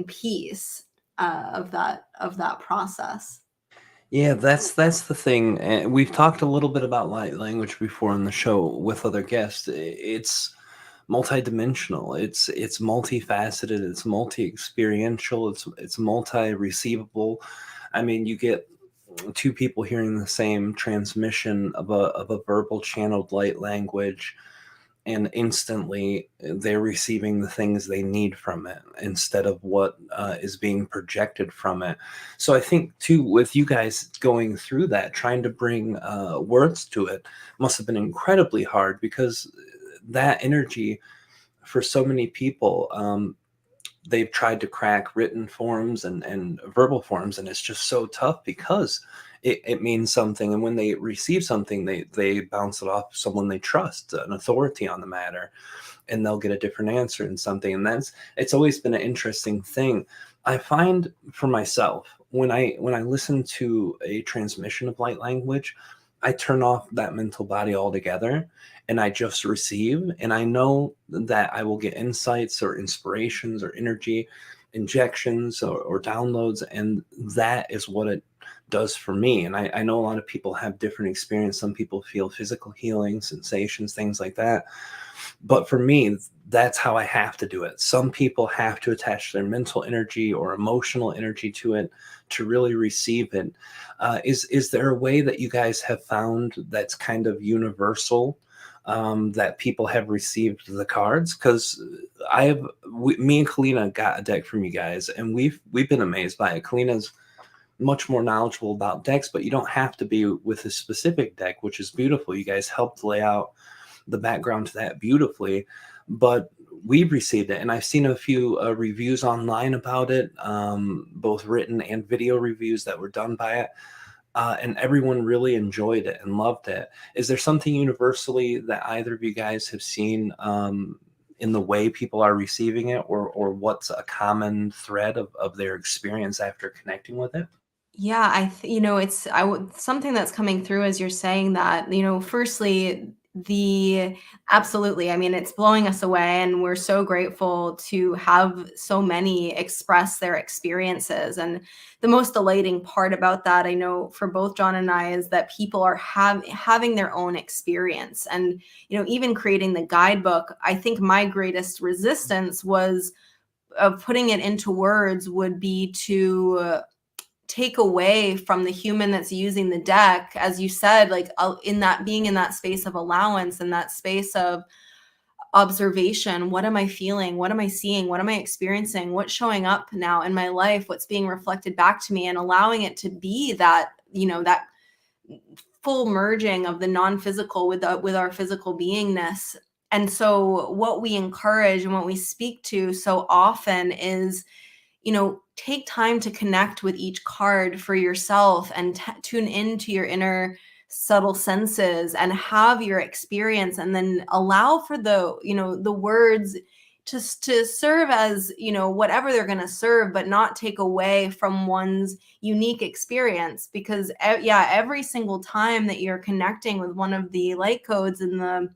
piece of that process. Yeah, that's the thing. And we've talked a little bit about light language before on the show with other guests. It's multidimensional. It's multifaceted. It's multi-experiential. It's multi-receivable. I mean, you get two people hearing the same transmission of a verbal channeled light language, and instantly they're receiving the things they need from it instead of what is being projected from it. So I think too, with you guys going through that, trying to bring words to it must have been incredibly hard, because that energy for so many people, they've tried to crack written forms and verbal forms, and it's just so tough because it means something, and when they receive something, they bounce it off someone they trust, an authority on the matter, and they'll get a different answer in something. And it's always been an interesting thing. I find for myself, when I listen to a transmission of light language, I turn off that mental body altogether, and I just receive, and I know that I will get insights or inspirations or energy injections or downloads, and that is what it does for me. And I know a lot of people have different experience. Some people feel physical healing, sensations, things like that. But for me, that's how I have to do it. Some people have to attach their mental energy or emotional energy to it to really receive it. Is there a way that you guys have found that's kind of universal, that people have received the cards? Because me and Kalina got a deck from you guys, and we've been amazed by it. Kalina's much more knowledgeable about decks, but you don't have to be with a specific deck, which is beautiful. You guys helped lay out the background to that beautifully, but we've received it, and I've seen a few reviews online about it, both written and video reviews that were done by it, and everyone really enjoyed it and loved it. Is there something universally that either of you guys have seen in the way people are receiving it, or what's a common thread of their experience after connecting with it? Yeah, you know, it's something that's coming through as you're saying that, you know, firstly, the absolutely. I mean, it's blowing us away, and we're so grateful to have so many express their experiences. And the most elating part about that, I know for both John and I, is that people are having their own experience. And, you know, even creating the guidebook, I think my greatest resistance was of putting it into words would be to take away from the human that's using the deck, as you said, like in that, being in that space of allowance and that space of observation. What am I feeling? What am I seeing? What am I experiencing? What's showing up now in my life? What's being reflected back to me? And allowing it to be that, you know, that full merging of the non-physical with our physical beingness. And so what we encourage and what we speak to so often is, you know, take time to connect with each card for yourself and tune into your inner subtle senses and have your experience, and then allow for the, you know, the words to serve as, you know, whatever they're going to serve, but not take away from one's unique experience. Because yeah, every single time that you're connecting with one of the light codes in the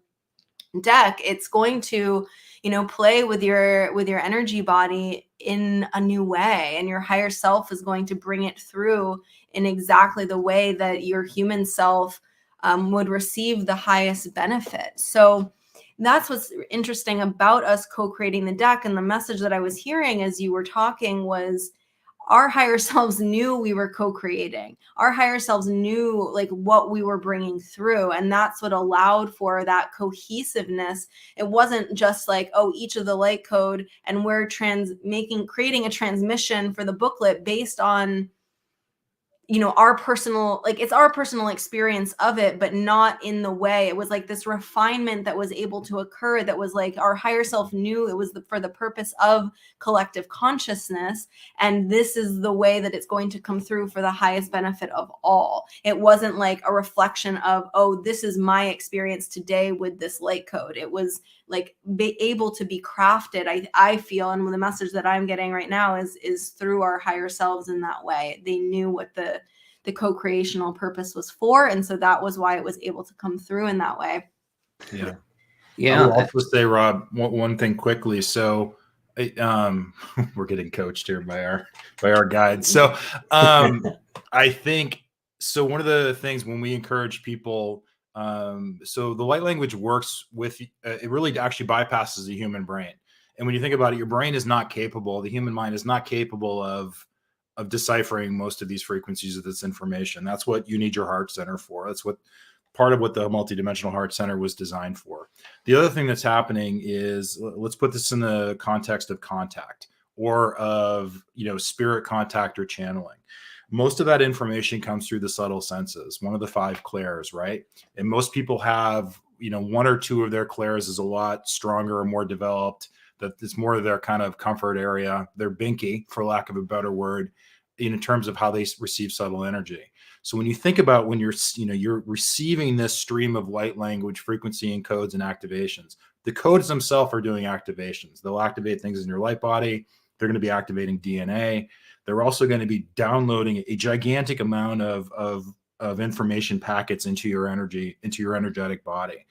deck, it's going to, you know, play with your energy body in a new way, and your higher self is going to bring it through in exactly the way that your human self would receive the highest benefit. So that's what's interesting about us co-creating the deck. And the message that I was hearing as you were talking was, our higher selves knew we were co-creating. Our higher selves knew like what we were bringing through. And that's what allowed for that cohesiveness. It wasn't just like, oh, each of the light code and we're creating a transmission for the booklet based on, you know, our personal, like it's our personal experience of it, but not in the way. It was like this refinement that was able to occur, that was like our higher self knew it was for the purpose of collective consciousness, and this is the way that it's going to come through for the highest benefit of all. It wasn't like a reflection of, oh, this is my experience today with this light code. It was like able to be crafted, I feel, and the message that I'm getting right now is through our higher selves in that way. They knew what the co-creational purpose was for, and so that was why it was able to come through in that way. Yeah. Yeah. I will also say, Rob, one thing quickly. So we're getting coached here by our guides. So I think, so one of the things when we encourage people, so the light language works with, it really actually bypasses the human brain. And when you think about it, your brain is not capable, the human mind is not capable of deciphering most of these frequencies of this information. That's what you need your heart center for. That's what part of what the multidimensional heart center was designed for. The other thing that's happening is, let's put this in the context of contact or of, you know, spirit contact or channeling. Most of that information comes through the subtle senses, one of the 5 clairs, right? And most people have, you know, 1 or 2 of their clairs is a lot stronger or more developed. That it's more of their kind of comfort area. They're binky, for lack of a better word, in terms of how they receive subtle energy. So when you think about when you're, you know, you're receiving this stream of light language, frequency and codes and activations, the codes themselves are doing activations. They'll activate things in your light body. They're going to be activating DNA. They're also going to be downloading a gigantic amount of information packets into your energy, into your energetic body.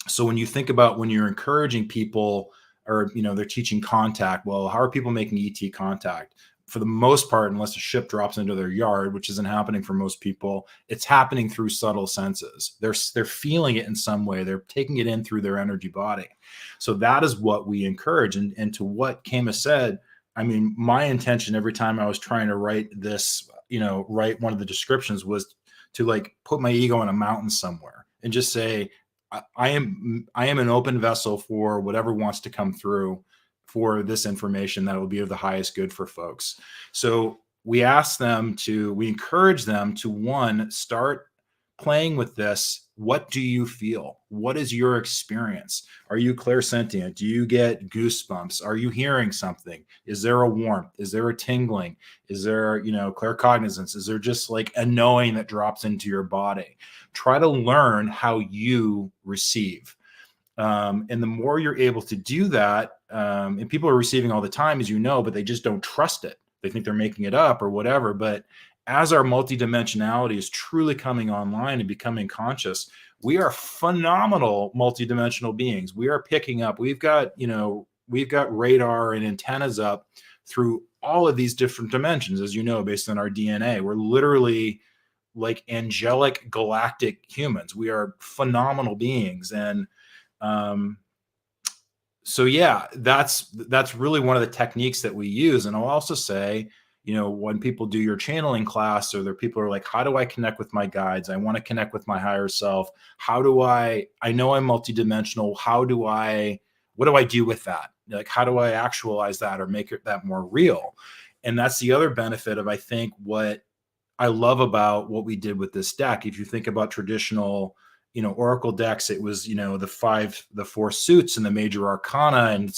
So when you think about when you're encouraging people, or, you know, they're teaching contact, well, how are people making ET contact? For the most part, unless a ship drops into their yard, which isn't happening for most people, it's happening through subtle senses. They're feeling it in some way. They're taking it in through their energy body. So that is what we encourage. And to what Kayma said, I mean, my intention every time I was trying to write this, you know, write one of the descriptions, was to like put my ego on a mountain somewhere and just say, I am an open vessel for whatever wants to come through for this information that will be of the highest good for folks. So we encourage them to, 1, start playing with this. What do you feel? What is your experience? Are you clairsentient? Do you get goosebumps? Are you hearing something? Is there a warmth? Is there a tingling? Is there, you know, claircognizance? Is there just like a knowing that drops into your body? Try to learn how you receive. And the more you're able to do that, and people are receiving all the time, as you know, but they just don't trust it. They think they're making it up or whatever. But as our multidimensionality is truly coming online and becoming conscious, we are phenomenal multidimensional beings. We are picking up, we've got radar and antennas up through all of these different dimensions, as you know, based on our DNA. We're literally like angelic galactic humans. We are phenomenal beings. And so yeah, that's really one of the techniques that we use. And I'll also say, you know, when people do your channeling class, or people are like, how do I connect with my guides? I want to connect with my higher self. How do I know I'm multidimensional. What do I do with that? Like, how do I actualize that or make that more real? And that's the other benefit of, I think, what I love about what we did with this deck. If you think about traditional, you know, Oracle decks, it was, you know, the 4 suits and the major arcana, and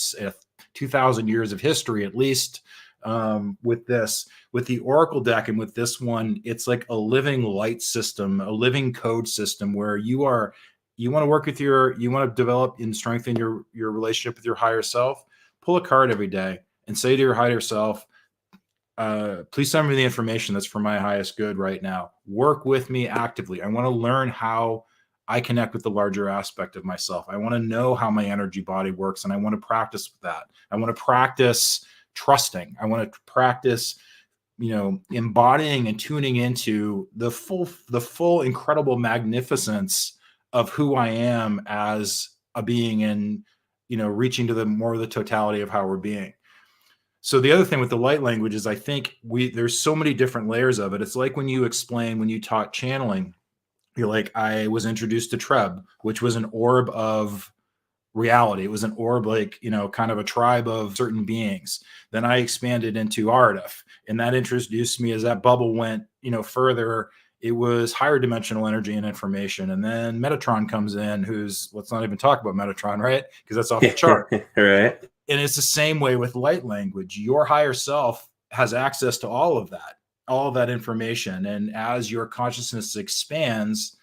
2,000 years of history, at least. With the Oracle deck and with this one, it's like a living light system, a living code system, where you want to work with you want to develop and strengthen your relationship with your higher self. Pull a card every day and say to your higher self, please send me the information that's for my highest good right now. Work with me actively. I want to learn how I connect with the larger aspect of myself. I want to know how my energy body works, and I want to practice with that. I want to practice trusting. I want to practice, you know, embodying and tuning into the full incredible magnificence of who I am as a being, and, you know, reaching to the more of the totality of how we're being. So the other thing with the light language is I think there's so many different layers of it. It's like when you taught channeling, you're like, I was introduced to Treb, which was an orb of reality. It was an orb, like, kind of a tribe of certain beings. Then I expanded into Ardif, and that introduced me, as that bubble went, further, it was higher dimensional energy and information. And then Metatron comes in, let's not even talk about Metatron, right? Because that's off the chart. Right. And it's the same way with light language. Your higher self has access to all of that information. And as your consciousness expands,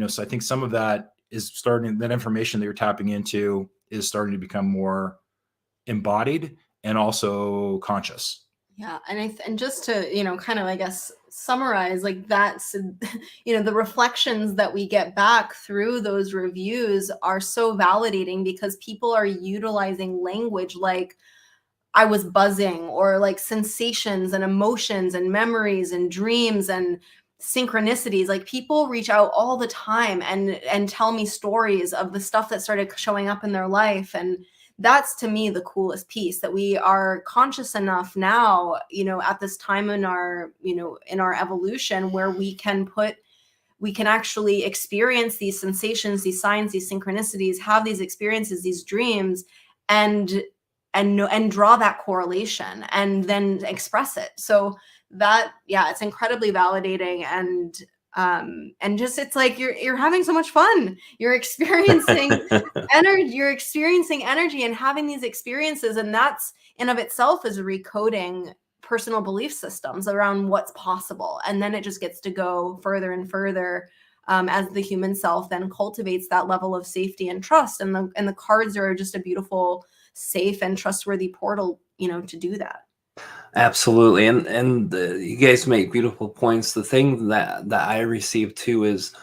so I think some of that information that you're tapping into is starting to become more embodied and also conscious. Yeah. And just to, kind of, I guess, summarize, like, that's, the reflections that we get back through those reviews are so validating, because people are utilizing language like I was buzzing, or like sensations and emotions and memories and dreams and synchronicities. Like, people reach out all the time and tell me stories of the stuff that started showing up in their life. And that's, to me, the coolest piece, that we are conscious enough now, at this time in our, in our evolution, where we can actually experience these sensations, these signs, these synchronicities, have these experiences, these dreams, and draw that correlation and then express it. So that, yeah, it's incredibly validating. And just, it's like you're having so much fun. You're experiencing energy and having these experiences. And that's in of itself is recoding personal belief systems around what's possible. And then it just gets to go further and further, as the human self then cultivates that level of safety and trust. And the cards are just a beautiful, safe and trustworthy portal, to do that. Absolutely. And you guys make beautiful points. The thing that I received too is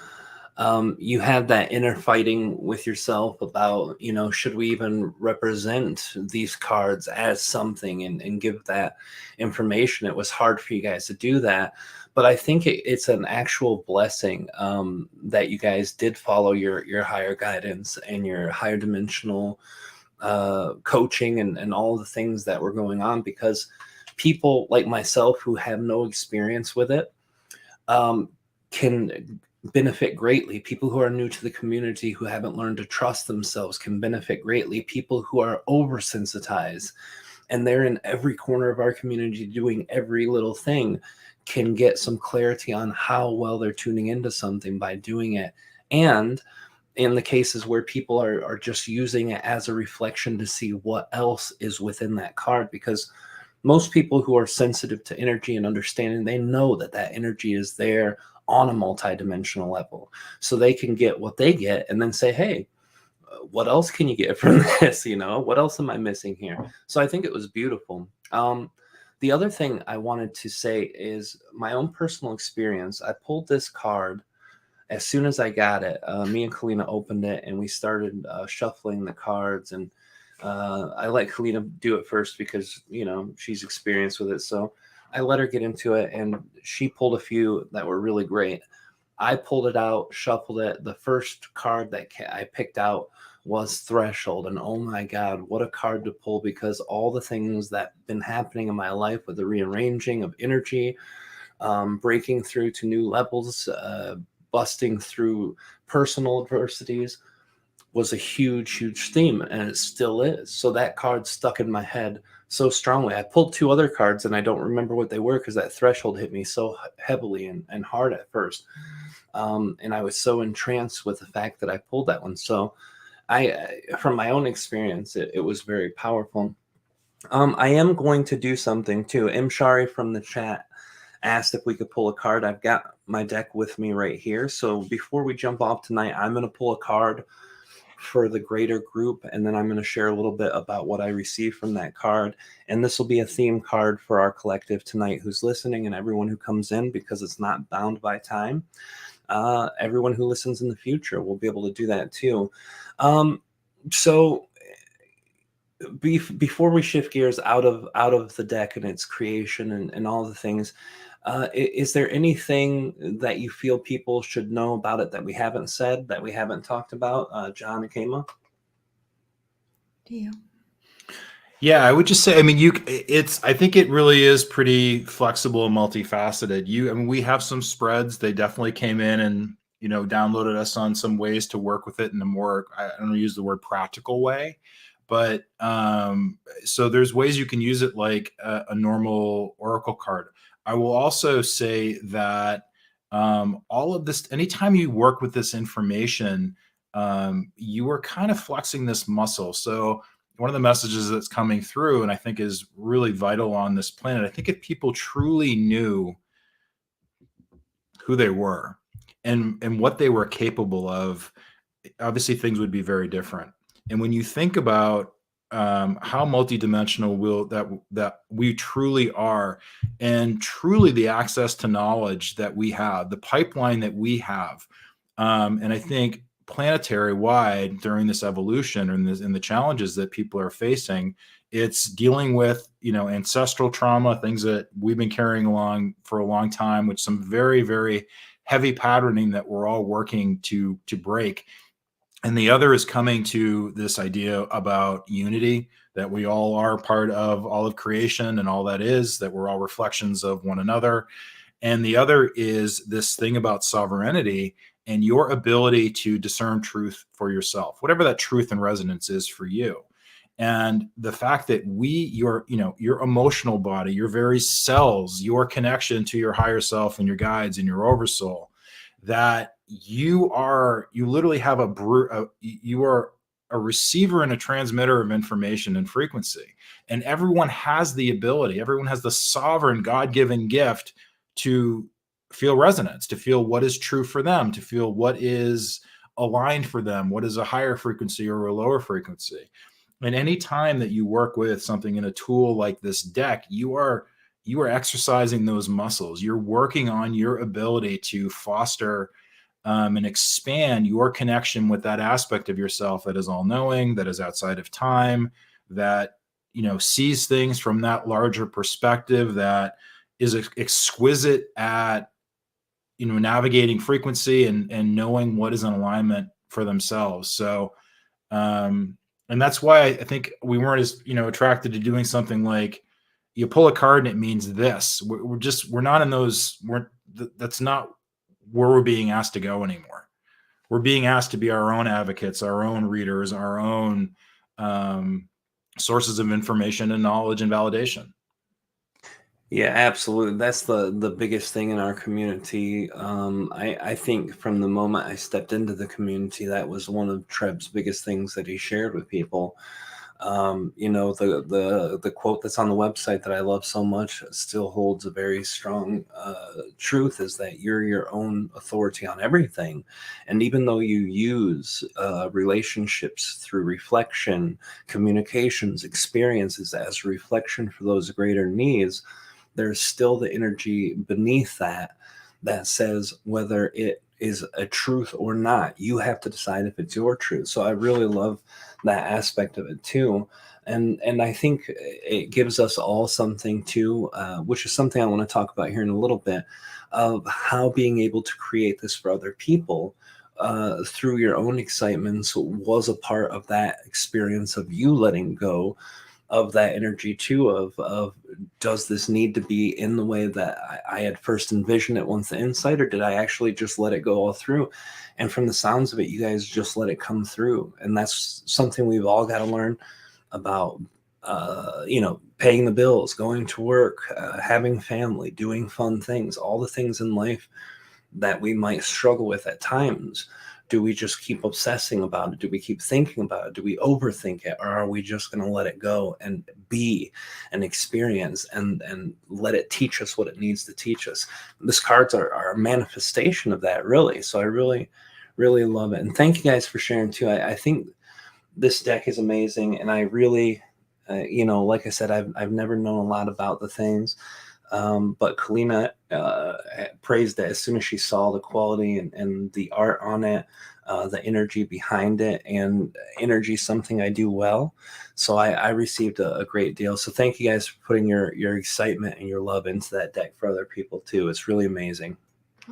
you have that inner fighting with yourself about, should we even represent these cards as something and give that information? It was hard for you guys to do that. But I think it's an actual blessing that you guys did follow your higher guidance and your higher dimensional coaching and all the things that were going on, because people like myself who have no experience with it can benefit greatly. People who are new to the community, who haven't learned to trust themselves, can benefit greatly. People who are oversensitized and they're in every corner of our community doing every little thing can get some clarity on how well they're tuning into something by doing it. And in the cases where people are just using it as a reflection to see what else is within that card, because most people who are sensitive to energy and understanding, they know that energy is there on a multidimensional level. So they can get what they get and then say, hey, what else can you get from this? What else am I missing here? So I think it was beautiful. The other thing I wanted to say is my own personal experience. I pulled this card as soon as I got it. Me and Kalina opened it and we started shuffling the cards, and I let Kalina do it first because, she's experienced with it. So I let her get into it, and she pulled a few that were really great. I pulled it out, shuffled it. The first card that I picked out was Threshold. And oh my God, what a card to pull, because all the things that have been happening in my life with the rearranging of energy, breaking through to new levels, busting through personal adversities, was a huge, huge theme, and it still is. So that card stuck in my head so strongly. I pulled two other cards, and I don't remember what they were because that Threshold hit me so heavily and hard at first. And I was so entranced with the fact that I pulled that one. So from my own experience, it was very powerful. I am going to do something too. M. Shari from the chat asked if we could pull a card. I've got my deck with me right here. So before we jump off tonight, I'm going to pull a card for the greater group, and then I'm going to share a little bit about what I received from that card. And this will be a theme card for our collective tonight who's listening and everyone who comes in, because it's not bound by time. Everyone who listens in the future will be able to do that too. So before we shift gears out of the deck and its creation and all the things, is there anything that you feel people should know about it that we haven't said, that we haven't talked about, John and Kayma? Do you? Yeah, I would just say, I mean, I think it really is pretty flexible and multifaceted. I mean, we have some spreads. They definitely came in and, downloaded us on some ways to work with it in a more, I don't use the word practical way, but, so there's ways you can use it like a normal Oracle card. I will also say that, all of this, anytime you work with this information, you are kind of flexing this muscle. So, one of the messages that's coming through and I think is really vital on this planet, I think if people truly knew who they were and what they were capable of, obviously things would be very different. And when you think about how multidimensional that we truly are, and truly the access to knowledge that we have, the pipeline that we have, and I think planetary wide during this evolution and the challenges that people are facing, it's dealing with ancestral trauma, things that we've been carrying along for a long time, with some very, very heavy patterning that we're all working to break. And the other is coming to this idea about unity, that we all are part of all of creation and all that is, that we're all reflections of one another. And the other is this thing about sovereignty and your ability to discern truth for yourself, whatever that truth and resonance is for you. And the fact that your emotional body, your very cells, your connection to your higher self and your guides and your oversoul, that you literally have you are a receiver and a transmitter of information and frequency. And everyone has the sovereign God-given gift to feel resonance, to feel what is true for them, to feel what is aligned for them, what is a higher frequency or a lower frequency. And any time that you work with something in a tool like this deck, you are exercising those muscles. You're working on your ability to foster and expand your connection with that aspect of yourself that is all-knowing, that is outside of time, that sees things from that larger perspective, that is exquisite at navigating frequency and knowing what is in alignment for themselves. So and that's why I think we weren't as attracted to doing something like you pull a card and it means this. We're not in those. That's not where we're being asked to go anymore. We're being asked to be our own advocates, our own readers, our own sources of information and knowledge and validation. Yeah, absolutely. That's the biggest thing in our community. I think from the moment I stepped into the community, that was one of Treb's biggest things that he shared with people. The quote that's on the website that I love so much still holds a very strong truth, is that you're your own authority on everything. And even though you use relationships through reflection, communications, experiences as reflection for those greater needs, there's still the energy beneath that says whether it is a truth or not. You have to decide if it's your truth. So I really love that aspect of it too. And I think it gives us all something too, which is something I want to talk about here in a little bit, of how being able to create this for other people through your own excitements was a part of that experience of you letting go of that energy too, of does this need to be in the way that I had first envisioned it once the insight, or did I actually just let it go all through? And from the sounds of it, you guys just let it come through. And that's something we've all got to learn about, paying the bills, going to work, having family, doing fun things, all the things in life that we might struggle with at times. Do we just keep obsessing about it? Do we keep thinking about it? Do we overthink it? Or are we just going to let it go and be and experience and let it teach us what it needs to teach us? These cards are a manifestation of that, really. So I really, really love it. And thank you guys for sharing too. I think this deck is amazing. And I really, like I said, I've never known a lot about the things. But Kalina praised it as soon as she saw the quality and the art on it, the energy behind it, and energy is something I do well. So I received a great deal. So thank you guys for putting your excitement and your love into that deck for other people too. It's really amazing.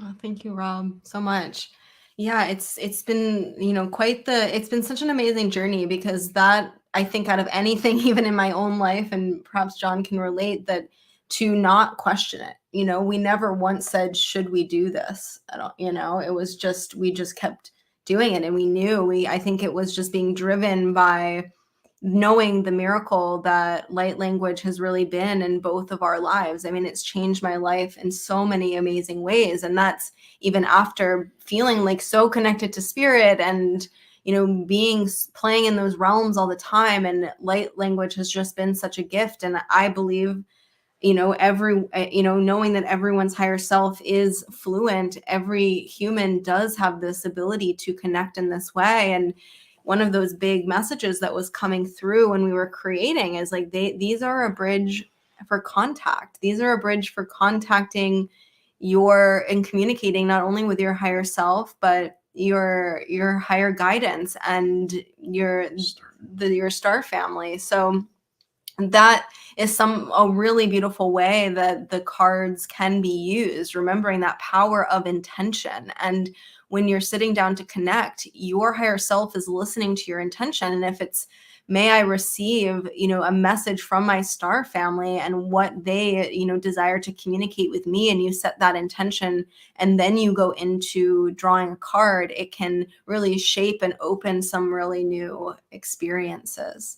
Oh, thank you, Rob, so much. Yeah, it's been, it's been such an amazing journey, because that I think out of anything, even in my own life, and perhaps John can relate, that to not question it. You know, we never once said, should we do this? I don't, you know, it was just, we just kept doing it. And we knew I think it was just being driven by knowing the miracle that light language has really been in both of our lives. I mean, it's changed my life in so many amazing ways. And that's even after feeling like so connected to spirit and, you know, playing in those realms all the time. And light language has just been such a gift. And I believe, you know, knowing that everyone's higher self is fluent, every human does have this ability to connect in this way. And one of those big messages that was coming through when we were creating is like, these are a bridge for contact. These are a bridge for contacting and communicating not only with your higher self, but your higher guidance and your star family. So that is a really beautiful way that the cards can be used, remembering that power of intention. And when you're sitting down to connect, your higher self is listening to your intention. And if it's, may I receive, you know, a message from my star family and what they, you know, desire to communicate with me, and you set that intention, and then you go into drawing a card, it can really shape and open some really new experiences.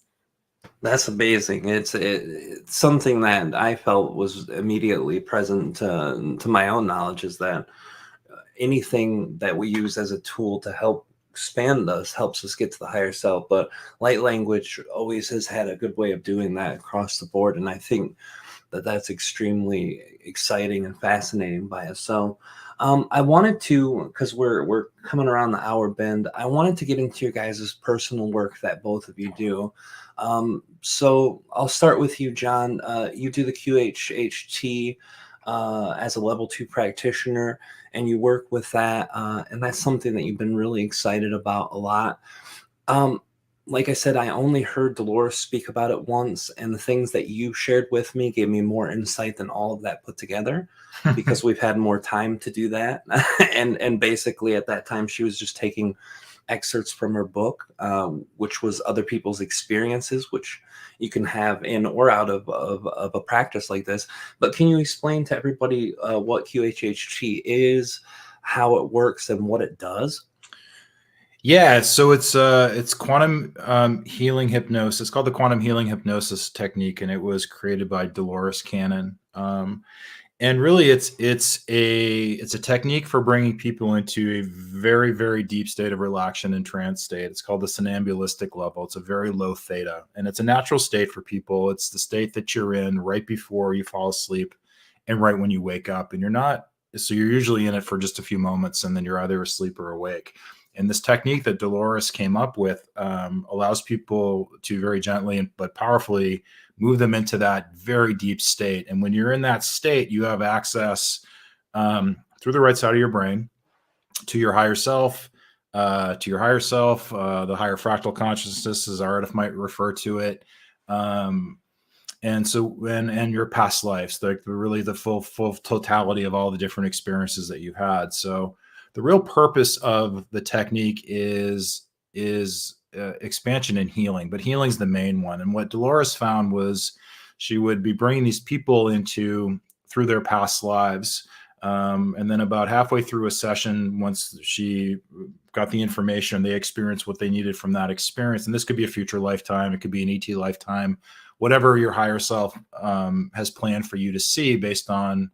That's amazing. It's something that I felt was immediately present to my own knowledge, is that anything that we use as a tool to help expand us helps us get to the higher self. But light language always has had a good way of doing that across the board. And I think that that's extremely exciting and fascinating by us. So I wanted to, because we're coming around the hour bend, I wanted to get into your guys' personal work that both of you do. So I'll start with you, John. You do the QHHT as a level 2 practitioner, and you work with that. And that's something that you've been really excited about a lot. Like I said, I only heard Dolores speak about it once, and the things that you shared with me gave me more insight than all of that put together, because we've had more time to do that. and basically at that time, she was just taking excerpts from her book, which was other people's experiences, which you can have in or out of a practice like this. But can you explain to everybody what QHHT is, how it works, and what it does? Yeah, so it's quantum healing hypnosis. It's called the quantum healing hypnosis technique, and it was created by Dolores Cannon. And really, it's a technique for bringing people into a very, very deep state of relaxation and trance state. It's called the somnambulistic level. It's a very low theta, and it's a natural state for people. It's the state that you're in right before you fall asleep and right when you wake up. And you're usually in it for just a few moments, and then you're either asleep or awake. And this technique that Dolores came up with allows people to very gently but powerfully move them into that very deep state. And when you're in that state, you have access through the right side of your brain to your higher self, the higher fractal consciousness, as Ardith might refer to it. And your past lives, really the full totality of all the different experiences that you've had. So the real purpose of the technique is expansion and healing, but healing's the main one. And what Dolores found was she would be bringing these people through their past lives. And then about halfway through a session, once she got the information, they experienced what they needed from that experience. And this could be a future lifetime. It could be an ET lifetime, whatever your higher self has planned for you to see based on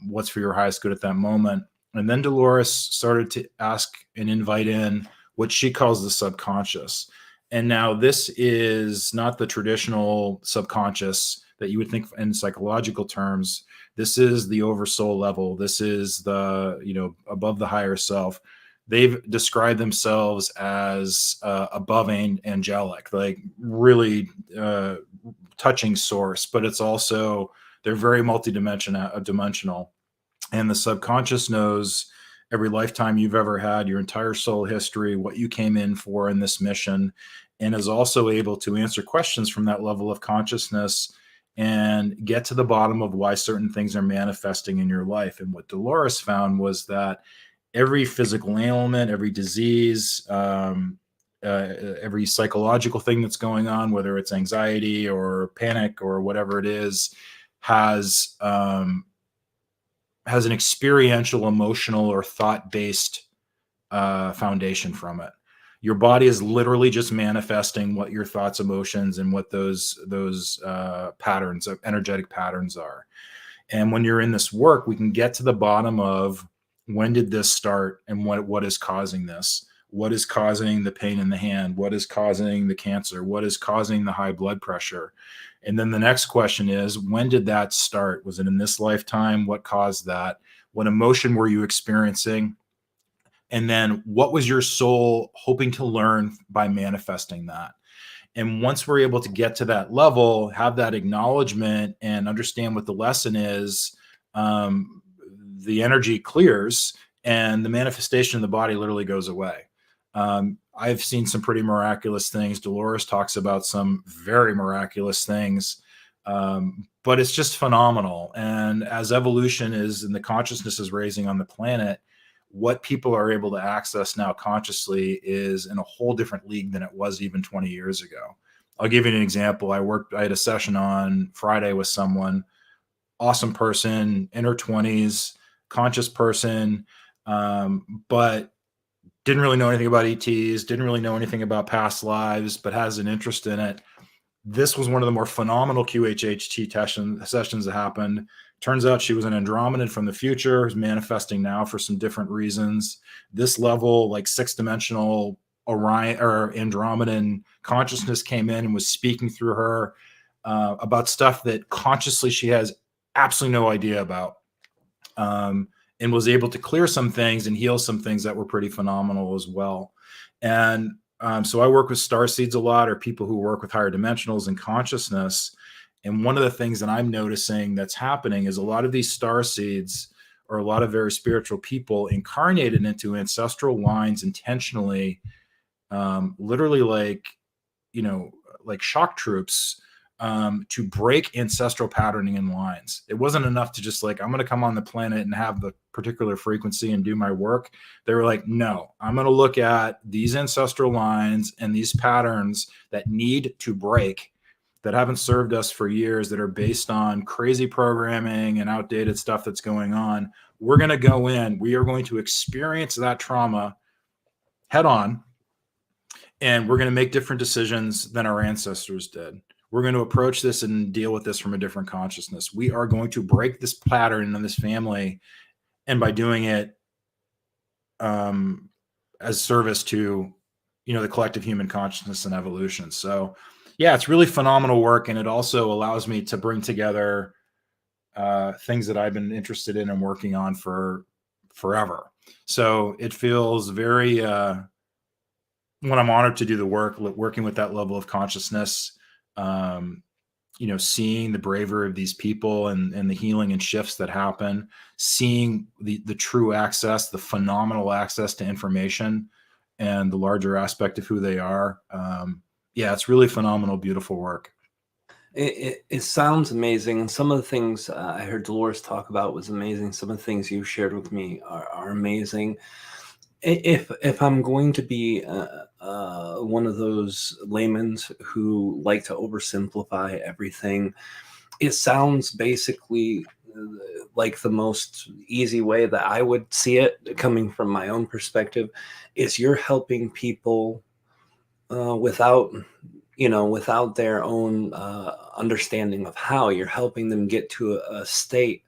what's for your highest good at that moment. And then Dolores started to ask and invite in what she calls the subconscious. And now this is not the traditional subconscious that you would think in psychological terms. This is the oversoul level. This is the, above the higher self. They've described themselves as above angelic, like really touching source, but it's also, they're very dimensional. And the subconscious knows every lifetime you've ever had, your entire soul history, what you came in for in this mission, and is also able to answer questions from that level of consciousness and get to the bottom of why certain things are manifesting in your life. And what Dolores found was that every physical ailment, every disease, every psychological thing that's going on, whether it's anxiety or panic or whatever it is, has an experiential, emotional, or thought-based foundation from it. Your body is literally just manifesting what your thoughts, emotions, and what those patterns, energetic patterns are. And when you're in this work, we can get to the bottom of when did this start and what is causing this? What is causing the pain in the hand? What is causing the cancer? What is causing the high blood pressure? And then the next question is, when did that start? Was it in this lifetime? What caused that? What emotion were you experiencing? And then what was your soul hoping to learn by manifesting that? And once we're able to get to that level, have that acknowledgement and understand what the lesson is, the energy clears and the manifestation in the body literally goes away. I've seen some pretty miraculous things. Dolores talks about some very miraculous things, but it's just phenomenal. And as evolution is and the consciousness is raising on the planet, what people are able to access now consciously is in a whole different league than it was even 20 years ago. I'll give you an example. I had a session on Friday with someone, awesome person, in her 20s, conscious person, but didn't really know anything about ETs, didn't really know anything about past lives, but has an interest in it. This was one of the more phenomenal QHHT sessions that happened. Turns out she was an Andromedan from the future, who's manifesting now for some different reasons. This level, like 6-dimensional Orion or Andromedan consciousness came in and was speaking through her about stuff that consciously she has absolutely no idea about, and was able to clear some things and heal some things that were pretty phenomenal as well. And so I work with starseeds a lot, or people who work with higher dimensionals and consciousness. And one of the things that I'm noticing that's happening is a lot of these starseeds, or a lot of very spiritual people, incarnated into ancestral lines intentionally, literally like shock troops, to break ancestral patterning in lines. It wasn't enough to just like, I'm going to come on the planet and have the particular frequency and do my work. They were like, no, I'm going to look at these ancestral lines and these patterns that need to break, that haven't served us for years, that are based on crazy programming and outdated stuff that's going on. We're going to go in, we are going to experience that trauma head on, and we're going to make different decisions than our ancestors did. We're going to approach this and deal with this from a different consciousness. We are going to break this pattern in this family, and by doing it as service to, the collective human consciousness and evolution. So yeah, it's really phenomenal work. And it also allows me to bring together things that I've been interested in and working on for forever. So it feels very, when I'm honored to do the work, working with that level of consciousness, seeing the bravery of these people and the healing and shifts that happen, seeing the true access, the phenomenal access to information and the larger aspect of who they are. Yeah, it's really phenomenal, beautiful work. It sounds amazing. And some of the things I heard Dolores talk about was amazing. Some of the things you shared with me are amazing. If I'm going to be one of those laymen's who like to oversimplify everything, it sounds basically like the most easy way that I would see it, coming from my own perspective, is you're helping people without their own understanding of how. You're helping them get to a state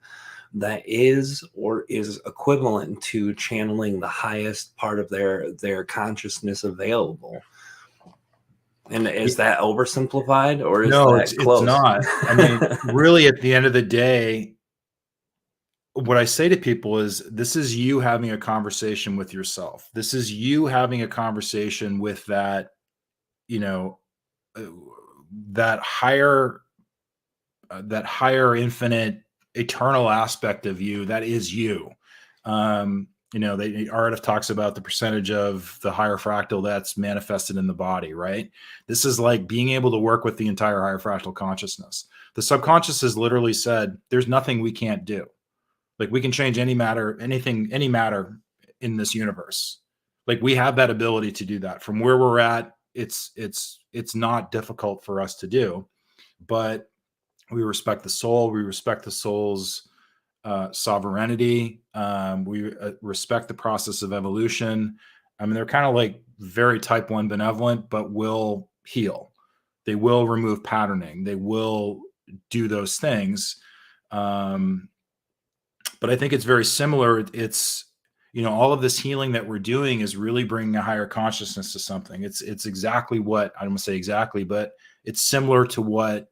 that is or is equivalent to channeling the highest part of their consciousness available. And is that oversimplified, or is no, that close? It's not. I mean, really, at the end of the day, what I say to people is, this is you having a conversation with yourself. This is you having a conversation with that, that higher infinite eternal aspect of you that is you. Art talks about the percentage of the higher fractal that's manifested in the body, right? This is like being able to work with the entire higher fractal consciousness. The subconscious has literally said, there's nothing we can't do. Like, we can change any matter in this universe. Like, we have that ability to do that. From where we're at, it's not difficult for us to do, but we respect the soul. We respect the soul's sovereignty. We respect the process of evolution. I mean, they're kind of like very type 1 benevolent, but will heal. They will remove patterning. They will do those things. But I think it's very similar. It's, all of this healing that we're doing is really bringing a higher consciousness to something. It's exactly what, I don't want to say exactly, but it's similar to what,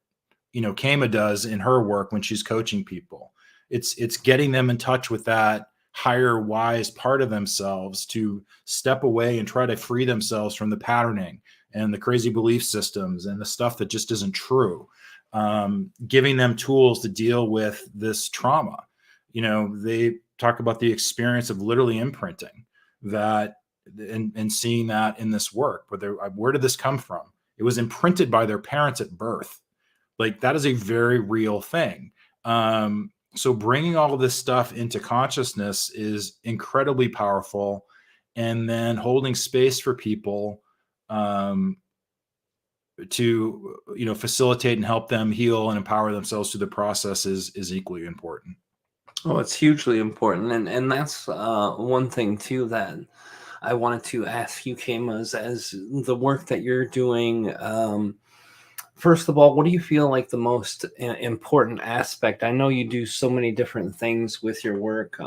Kayma does in her work when she's coaching people. It's getting them in touch with that higher wise part of themselves to step away and try to free themselves from the patterning and the crazy belief systems and the stuff that just isn't true. Giving them tools to deal with this trauma. They talk about the experience of literally imprinting that and seeing that in this work. Where did this come from? It was imprinted by their parents at birth. Like, that is a very real thing. So bringing all of this stuff into consciousness is incredibly powerful. And then holding space for people to, facilitate and help them heal and empower themselves through the process is equally important. Oh, it's hugely important. And that's one thing too that I wanted to ask you, Kayma, as the work that you're doing. First of all, what do you feel like the most important aspect? I know you do so many different things with your work,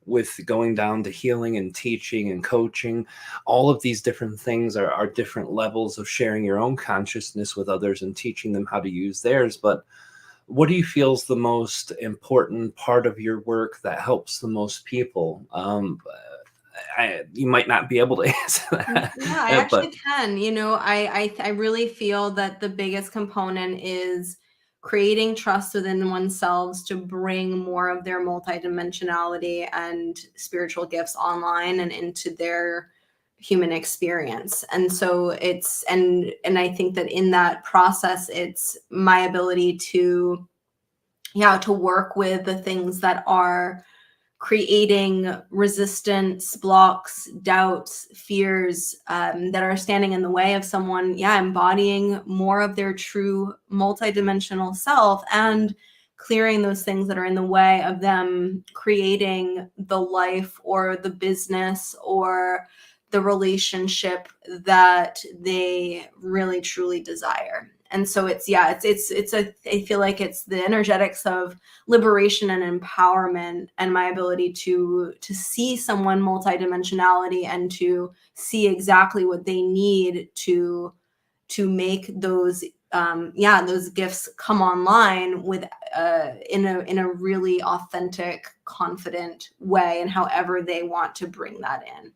with going down to healing and teaching and coaching. All of these different things are different levels of sharing your own consciousness with others and teaching them how to use theirs. But what do you feel is the most important part of your work that helps the most people? You might not be able to answer that. Yeah, I actually but can. I really feel that the biggest component is creating trust within oneself to bring more of their multidimensionality and spiritual gifts online and into their human experience. And so and I think that in that process, it's my ability to work with the things that are creating resistance, blocks, doubts, fears that are standing in the way of someone, embodying more of their true multidimensional self and clearing those things that are in the way of them creating the life or the business or the relationship that they really truly desire. And so I feel like it's the energetics of liberation and empowerment and my ability to see someone multidimensionality and to see exactly what they need to make those those gifts come online with in a really authentic, confident way, and however they want to bring that in.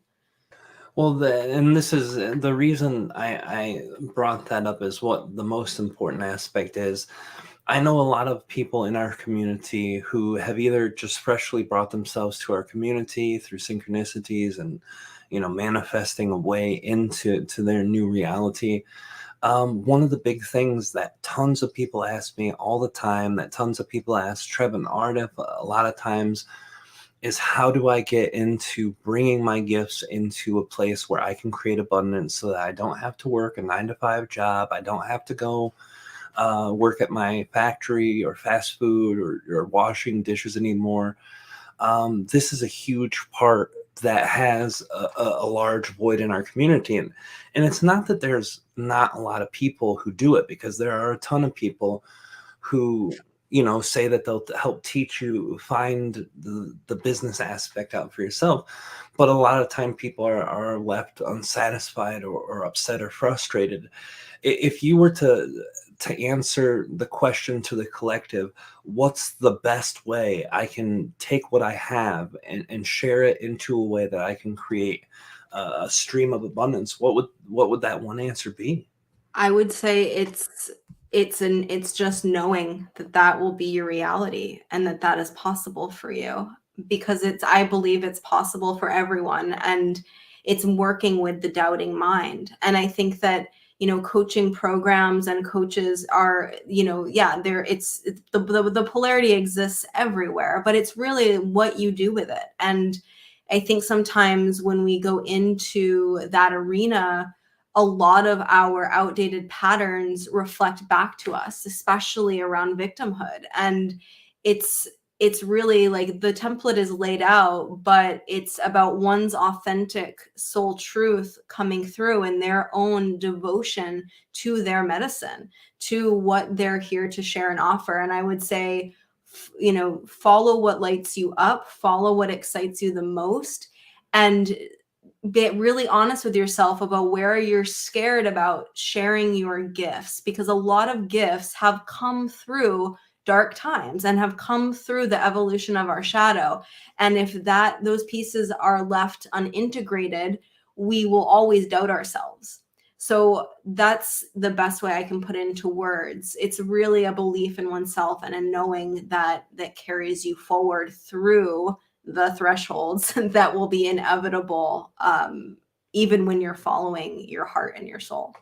Well, and this is the reason I brought that up, is what the most important aspect is. I know a lot of people in our community who have either just freshly brought themselves to our community through synchronicities and, manifesting a way into their new reality. One of the big things that tons of people ask me all the time, that tons of people ask Trev and Ardif a lot of times, is how do I get into bringing my gifts into a place where I can create abundance so that I don't have to work a 9-to-5 job. I don't have to go work at my factory or fast food or washing dishes anymore. This is a huge part that has a large void in our community. And it's not that there's not a lot of people who do it, because there are a ton of people who say that they'll help teach you find the business aspect out for yourself. But a lot of time people are left unsatisfied or upset or frustrated. If you were to answer the question to the collective, what's the best way I can take what I have and share it into a way that I can create a stream of abundance, what would that one answer be? I would say it's just knowing that will be your reality and that is possible for you, because I believe it's possible for everyone, and it's working with the doubting mind. And I think that, coaching programs and coaches are, the polarity exists everywhere, but it's really what you do with it. And I think sometimes when we go into that arena, a lot of our outdated patterns reflect back to us, especially around victimhood. And it's really like the template is laid out, but it's about one's authentic soul truth coming through in their own devotion to their medicine, to what they're here to share and offer. And I would say, follow what lights you up, follow what excites you the most, and get really honest with yourself about where you're scared about sharing your gifts, because a lot of gifts have come through dark times and have come through the evolution of our shadow. And if those pieces are left unintegrated, we will always doubt ourselves. So that's the best way I can put into words. It's really a belief in oneself and a knowing that carries you forward through the thresholds that will be inevitable, even when you're following your heart and your soul.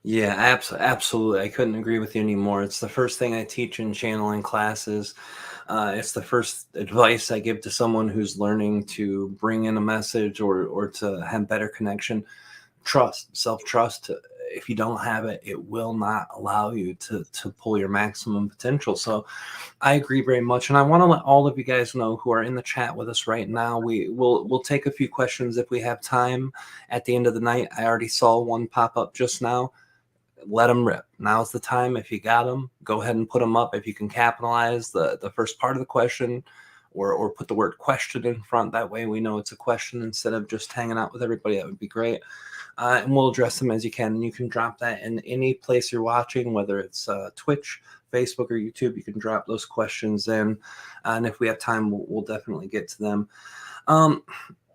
Yeah, absolutely. I couldn't agree with you anymore. It's the first thing I teach in channeling classes. It's the first advice I give to someone who's learning to bring in a message or to have better connection. Trust, self-trust. If you don't have it, it will not allow you to pull your maximum potential. So I agree very much. And I want to let all of you guys know who are in the chat with us right now. We'll take a few questions if we have time at the end of the night. I already saw one pop up just now. Let them rip. Now's the time. If you got them, go ahead and put them up. If you can capitalize the first part of the question or put the word question in front, that way we know it's a question instead of just hanging out with everybody, that would be great. And we'll address them as you can. And you can drop that in any place you're watching, whether it's Twitch, Facebook, or YouTube. You can drop those questions in. And if we have time, we'll definitely get to them.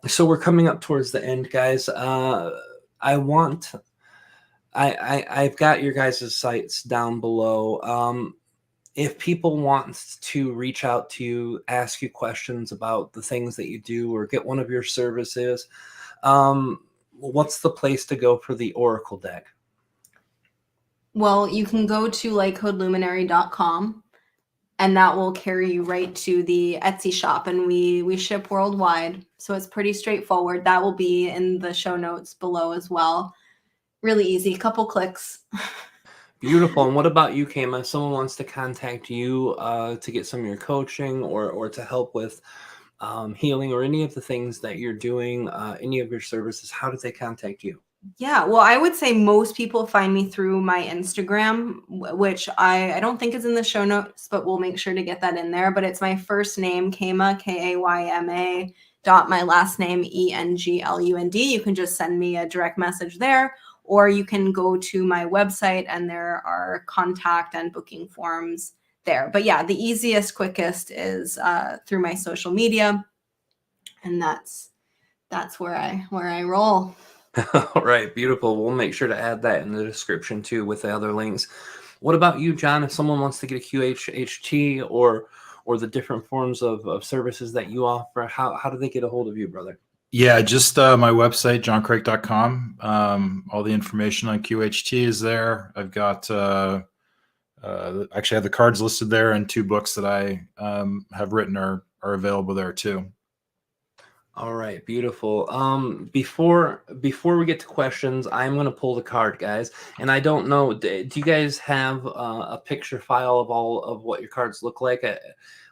So we're coming up towards the end, guys. I've got your guys' sites down below. If people want to reach out to you, ask you questions about the things that you do, or get one of your services, what's the place to go for the Oracle deck? Well, you can go to lightcodeluminary.com, and that will carry you right to the Etsy shop, and we ship worldwide, so it's pretty straightforward. That will be in the show notes below as well. Really easy, couple clicks. Beautiful. And what about you, Kayma? If someone wants to contact you to get some of your coaching or to help with healing or any of the things that you're doing, any of your services, how do they contact you? Yeah, well, I would say most people find me through my Instagram, which I don't think is in the show notes, but we'll make sure to get that in there. But it's my first name, Kayma, Kayma, my last name, Englund. You can just send me a direct message there, or you can go to my website and there are contact and booking forms there. But yeah, the easiest, quickest is through my social media, and that's where I roll. All right, beautiful. We'll make sure to add that in the description too with the other links. What about you, John? If someone wants to get a QHHT or the different forms of services that you offer, how do they get a hold of you, brother? Yeah, just my website, johnkreick.com. All the information on QHT is there. I've got actually have the cards listed there, and 2 books that I have written are available there too. All right, beautiful. Before we get to questions, I'm going to pull the card, guys. And I don't know, do you guys have a picture file of all of what your cards look like?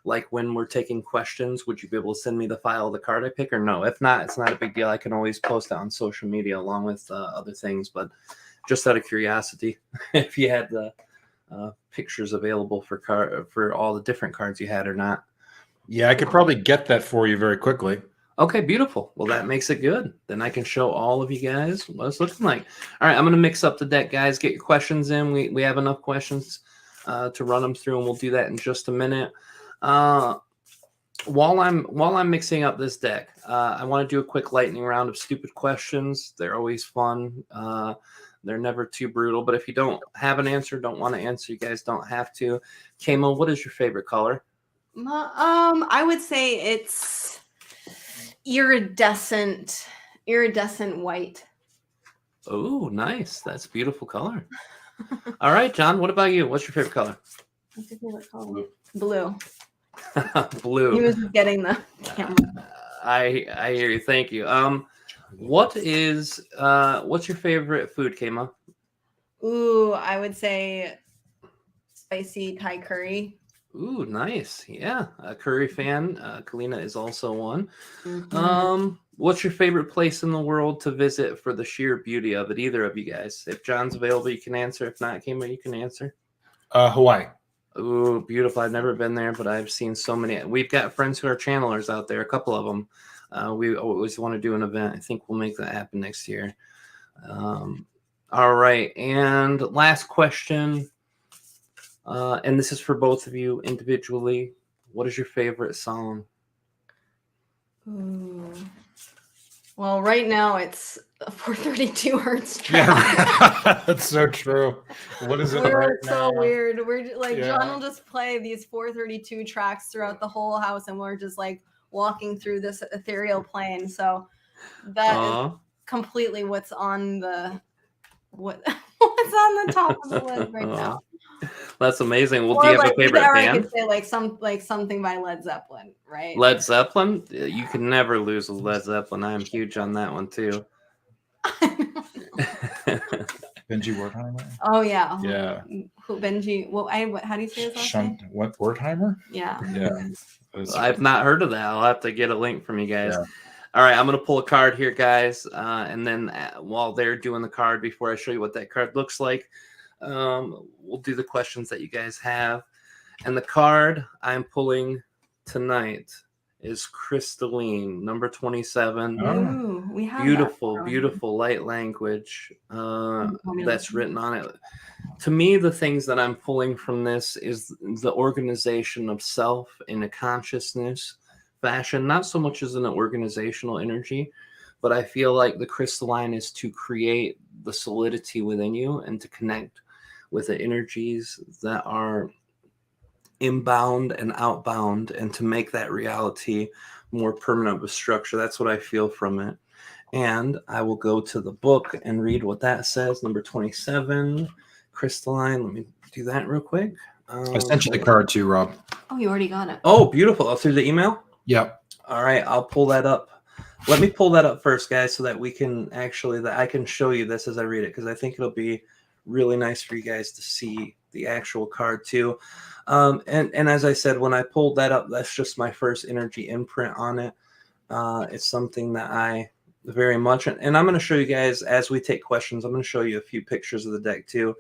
Like when we're taking questions, would you be able to send me the file of the card I pick, or no? If not, it's not a big deal. I can always post it on social media along with other things. But just out of curiosity, if you had the pictures available for all the different cards you had or not. Yeah, I could probably get that for you very quickly. Okay, beautiful. Well, that makes it good. Then I can show all of you guys what it's looking like. All right, I'm going to mix up the deck, guys. Get your questions in. We have enough questions to run them through, and we'll do that in just a minute. While I'm mixing up this deck, I want to do a quick lightning round of stupid questions. They're always fun. They're never too brutal. But if you don't have an answer, don't want to answer, you guys don't have to. Kayma, what is your favorite color? I would say it's iridescent white. Oh, nice. That's a beautiful color. All right, John, what about you? What's your favorite color? What's your favorite color? Blue. Blue. He was getting the camera. I hear you. Thank you. What's your favorite food, Kayma? Ooh, I would say spicy Thai curry. Ooh, nice. Yeah, a curry fan. Kalina is also one. Mhm. What's your favorite place in the world to visit for the sheer beauty of it? Either of you guys. If John's available, you can answer. If not, Kayma, you can answer. Hawaii. Ooh, beautiful. I've never been there, but I've seen so many. We've got friends who are channelers out there, a couple of them. We always want to do an event. I think we'll make that happen next year. All right. And last question. And this is for both of you individually. What is your favorite song? Ooh. Well, right now it's a 432 hertz track. Yeah, that's so true. What is it We're right so now? weird. We're like, Yeah. John will just play these 432 tracks throughout the whole house, and we're just like walking through this ethereal plane. So that is completely what's on the what's on the top of the list right now. That's amazing. Well, Or do you have like, a favorite or I band? could say like something by Led Zeppelin, right? Led Zeppelin? You can never lose with Led Zeppelin. I am huge on that one too. Benji Wertheimer? Oh yeah. Yeah. Who Benji? Well, how do you say his last name? What, Wertheimer? Yeah. Yeah. I've not heard of that. I'll have to get a link from you guys. Yeah. All right, I'm going to pull a card here, guys. And then while they're doing the card, before I show you what that card looks like, we'll do the questions that you guys have. And the card I'm pulling tonight is Crystalline, number 27. Ooh, we have Beautiful, that. beautiful light language that's written on it. To me, the things that I'm pulling from this is the organization of self in a consciousness fashion, not so much as an organizational energy, but I feel like the crystalline is to create the solidity within you and to connect with the energies that are inbound and outbound and to make that reality more permanent with structure. That's what I feel from it. And I will go to the book and read what that says. Number 27, crystalline. Let me do that real quick. I sent you the card too, Rob. Oh, you already got it. Oh, beautiful. Through the email? Yep. All right, I'll pull that up. Let me pull that up first, guys, so that we can I can show you this as I read it, because I think it'll be really nice for you guys to see the actual card too. And as I said, when I pulled that up, that's just my first energy imprint on it. It's something that I very much, and I'm going to show you guys as we take questions. I'm going to show you a few pictures of the deck too.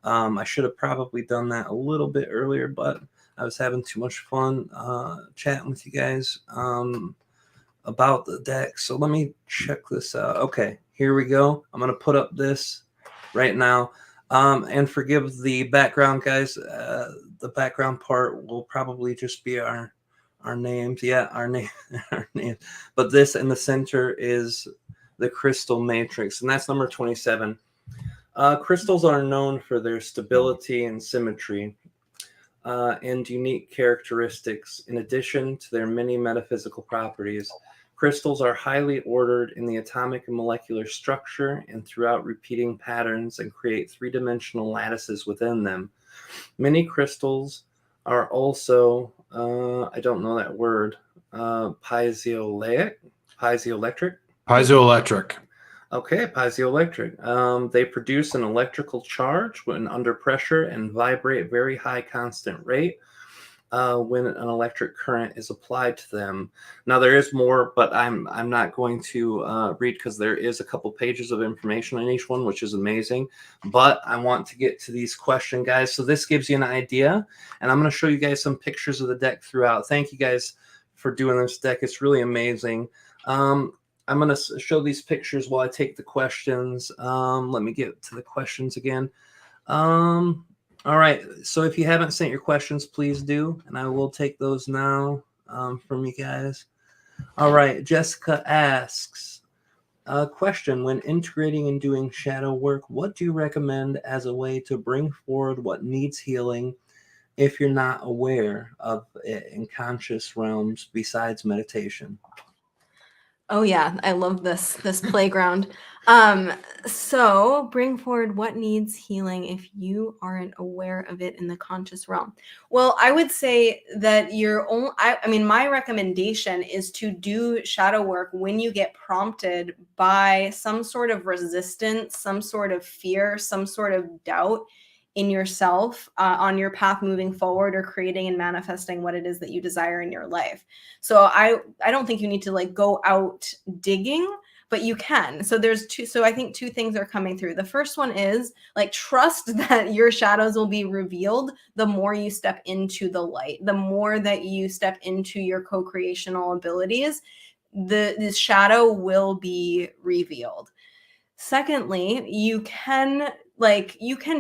I should have probably done that a little bit earlier, but I was having too much fun chatting with you guys about the deck. So let me check this out. Okay, here we go. I'm going to put up this right now. And forgive the background, guys. The background part will probably just be our names. Yeah, our name. But this in the center is the crystal matrix, and that's number 27. Crystals are known for their stability and symmetry and unique characteristics. In addition to their many metaphysical properties, crystals are highly ordered in the atomic and molecular structure and throughout repeating patterns and create three-dimensional lattices within them. Many crystals are also, I don't know that word, piezoelectric? Piezoelectric. Okay, piezoelectric. They produce an electrical charge when under pressure and vibrate very high constant rate when an electric current is applied to them. Now there is more, but I'm not going to read because there is a couple pages of information on each one, which is amazing. But I want to get to these questions, guys. So this gives you an idea, and I'm going to show you guys some pictures of the deck throughout. Thank you guys for doing this deck. It's really amazing. I'm going to show these pictures while I take the questions. Let me get to the questions again. All right. So if you haven't sent your questions, please do. And I will take those now from you guys. All right. Jessica asks, question, when integrating and doing shadow work, what do you recommend as a way to bring forward what needs healing if you're not aware of it in conscious realms besides meditation? Oh yeah, I love this playground. So bring forward what needs healing if you aren't aware of it in the conscious realm. Well, I would say that I mean, my recommendation is to do shadow work when you get prompted by some sort of resistance, some sort of fear, some sort of doubt in yourself on your path moving forward or creating and manifesting what it is that you desire in your life. So I don't think you need to like go out digging, but you can. So I think two things are coming through. The first one is like trust that your shadows will be revealed the more you step into the light, the more that you step into your co-creational abilities, the shadow will be revealed. Secondly, you can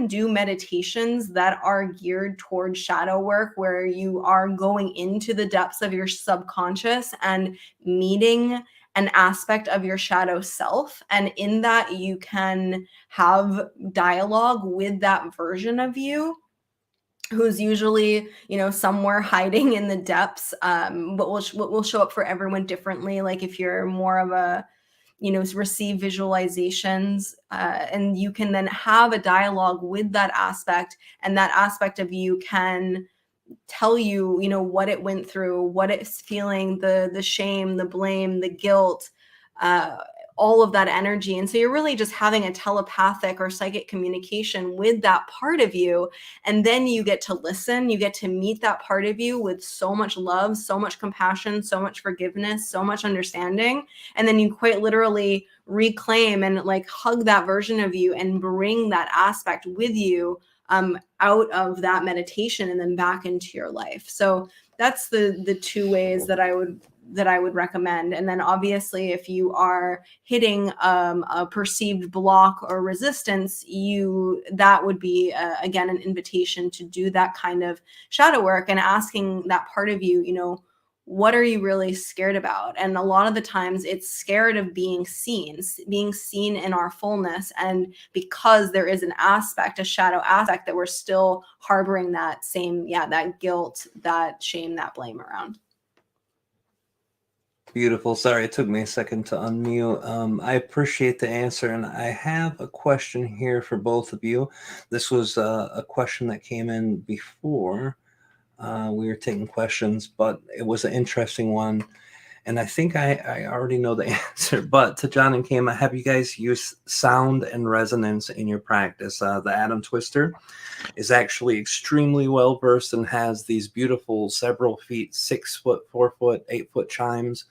do meditations that are geared towards shadow work where you are going into the depths of your subconscious and meeting an aspect of your shadow self. And in that, you can have dialogue with that version of you who's usually, somewhere hiding in the depths, but will show up for everyone differently. Like if you're more of a receive visualizations, and you can then have a dialogue with that aspect, and that aspect of you can tell you, what it went through, what it's feeling, the shame, the blame, the guilt, uh, all of that energy. And so you're really just having a telepathic or psychic communication with that part of you. And then you get to listen, you get to meet that part of you with so much love, so much compassion, so much forgiveness, so much understanding. And then you quite literally reclaim and like hug that version of you and bring that aspect with you out of that meditation and then back into your life. So that's the two ways that I would recommend. And then obviously, if you are hitting a perceived block or resistance, that would be again an invitation to do that kind of shadow work and asking that part of you, what are you really scared about? And a lot of the times it's scared of being seen in our fullness. And because there is a shadow aspect that we're still harboring that guilt, that shame, that blame around. Beautiful. Sorry, it took me a second to unmute. I appreciate the answer, and I have a question here for both of you. This was a question that came in before we were taking questions, but it was an interesting one, and I think I already know the answer. But to John and Kayma, have you guys used sound and resonance in your practice? The Adam Twister is actually extremely well versed and has these beautiful several feet, 6 foot, 4 foot, 8 foot chimes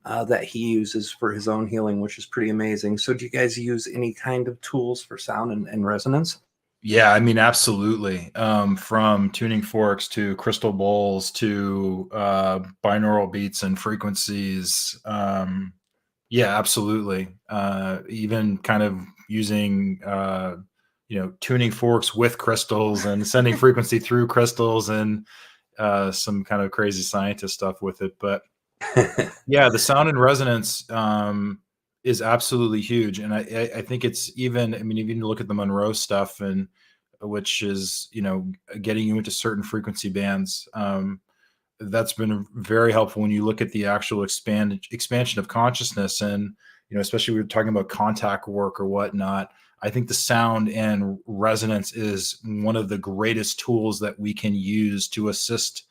that he uses for his own healing, which is pretty amazing. So do you guys use any kind of tools for sound and resonance? Yeah, I mean, absolutely. From tuning forks to crystal bowls to binaural beats and frequencies. Yeah, absolutely. Even kind of using, tuning forks with crystals and sending frequency through crystals and some kind of crazy scientist stuff with it. But yeah, the sound and resonance is absolutely huge. And I think it's even, I mean, even look at the Monroe stuff, and which is, getting you into certain frequency bands. That's been very helpful when you look at the actual expansion of consciousness. And, especially we were talking about contact work or whatnot. I think the sound and resonance is one of the greatest tools that we can use to assist,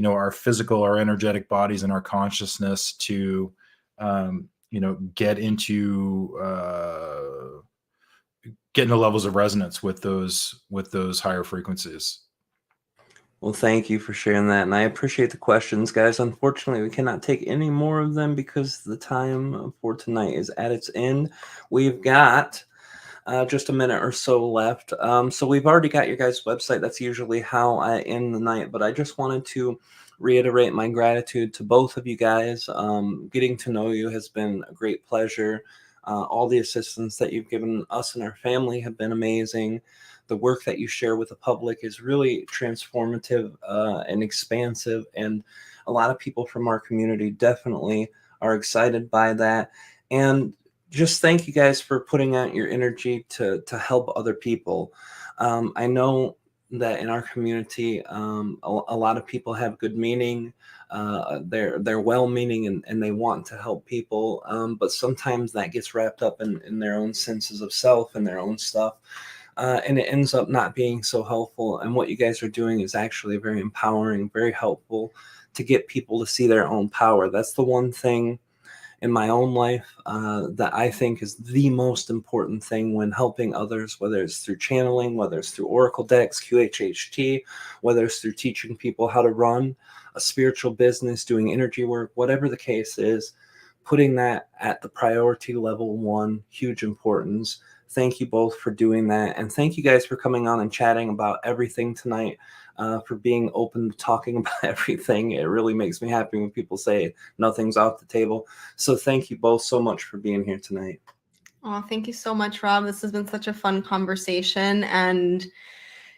our physical, our energetic bodies and our consciousness to, get into levels of resonance with those higher frequencies. Well, thank you for sharing that, and I appreciate the questions, guys. Unfortunately, we cannot take any more of them because the time for tonight is at its end. We've got just a minute or so left. So we've already got your guys' website. That's usually how I end the night, but I just wanted to reiterate my gratitude to both of you guys. Getting to know you has been a great pleasure. All the assistance that you've given us and our family have been amazing. The work that you share with the public is really transformative and expansive, and a lot of people from our community definitely are excited by that. And just thank you guys for putting out your energy to help other people. I know that in our community, a lot of people have good meaning. They're well-meaning and they want to help people, but sometimes that gets wrapped up in their own senses of self and their own stuff, and it ends up not being so helpful. And what you guys are doing is actually very empowering, very helpful to get people to see their own power. That's the one thing in my own life that I think is the most important thing when helping others, whether it's through channeling, whether it's through Oracle decks, QHHT, whether it's through teaching people how to run a spiritual business, doing energy work, whatever the case is, putting that at the priority level one, huge importance. Thank you both for doing that. And thank you guys for coming on and chatting about everything tonight. For being open to talking about everything. It really makes me happy when people say nothing's off the table. So thank you both so much for being here tonight. Oh, thank you so much, Rob. This has been such a fun conversation. And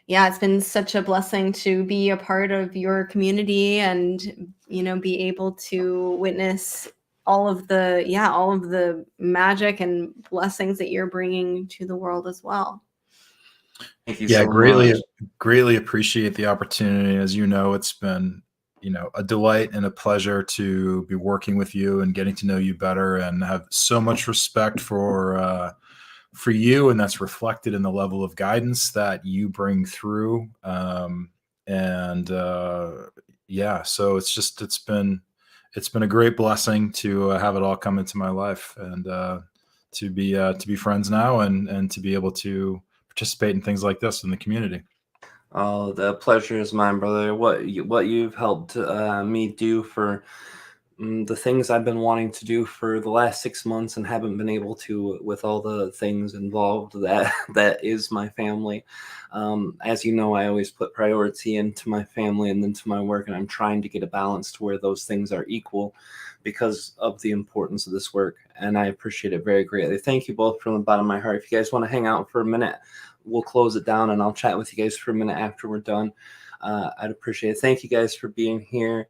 yeah, it's been such a blessing to be a part of your community and, you know, be able to witness all of the magic and blessings that you're bringing to the world as well. Thank you Yeah, so greatly, much. greatly appreciate the opportunity. As you know, it's been, a delight and a pleasure to be working with you and getting to know you better, and have so much respect for you, and that's reflected in the level of guidance that you bring through. Yeah, so it's been a great blessing to have it all come into my life, and to be friends now, and to be able to participate in things like this in the community. Oh, the pleasure is mine, brother. What you've helped me do for the things I've been wanting to do for the last 6 months and haven't been able to with all the things involved. That is my family. As you know, I always put priority into my family and then to my work, and I'm trying to get a balance to where those things are equal because of the importance of this work. And I appreciate it very greatly. Thank you both from the bottom of my heart. If you guys want to hang out for a minute, we'll close it down and I'll chat with you guys for a minute after we're done. I'd appreciate it. Thank you guys for being here.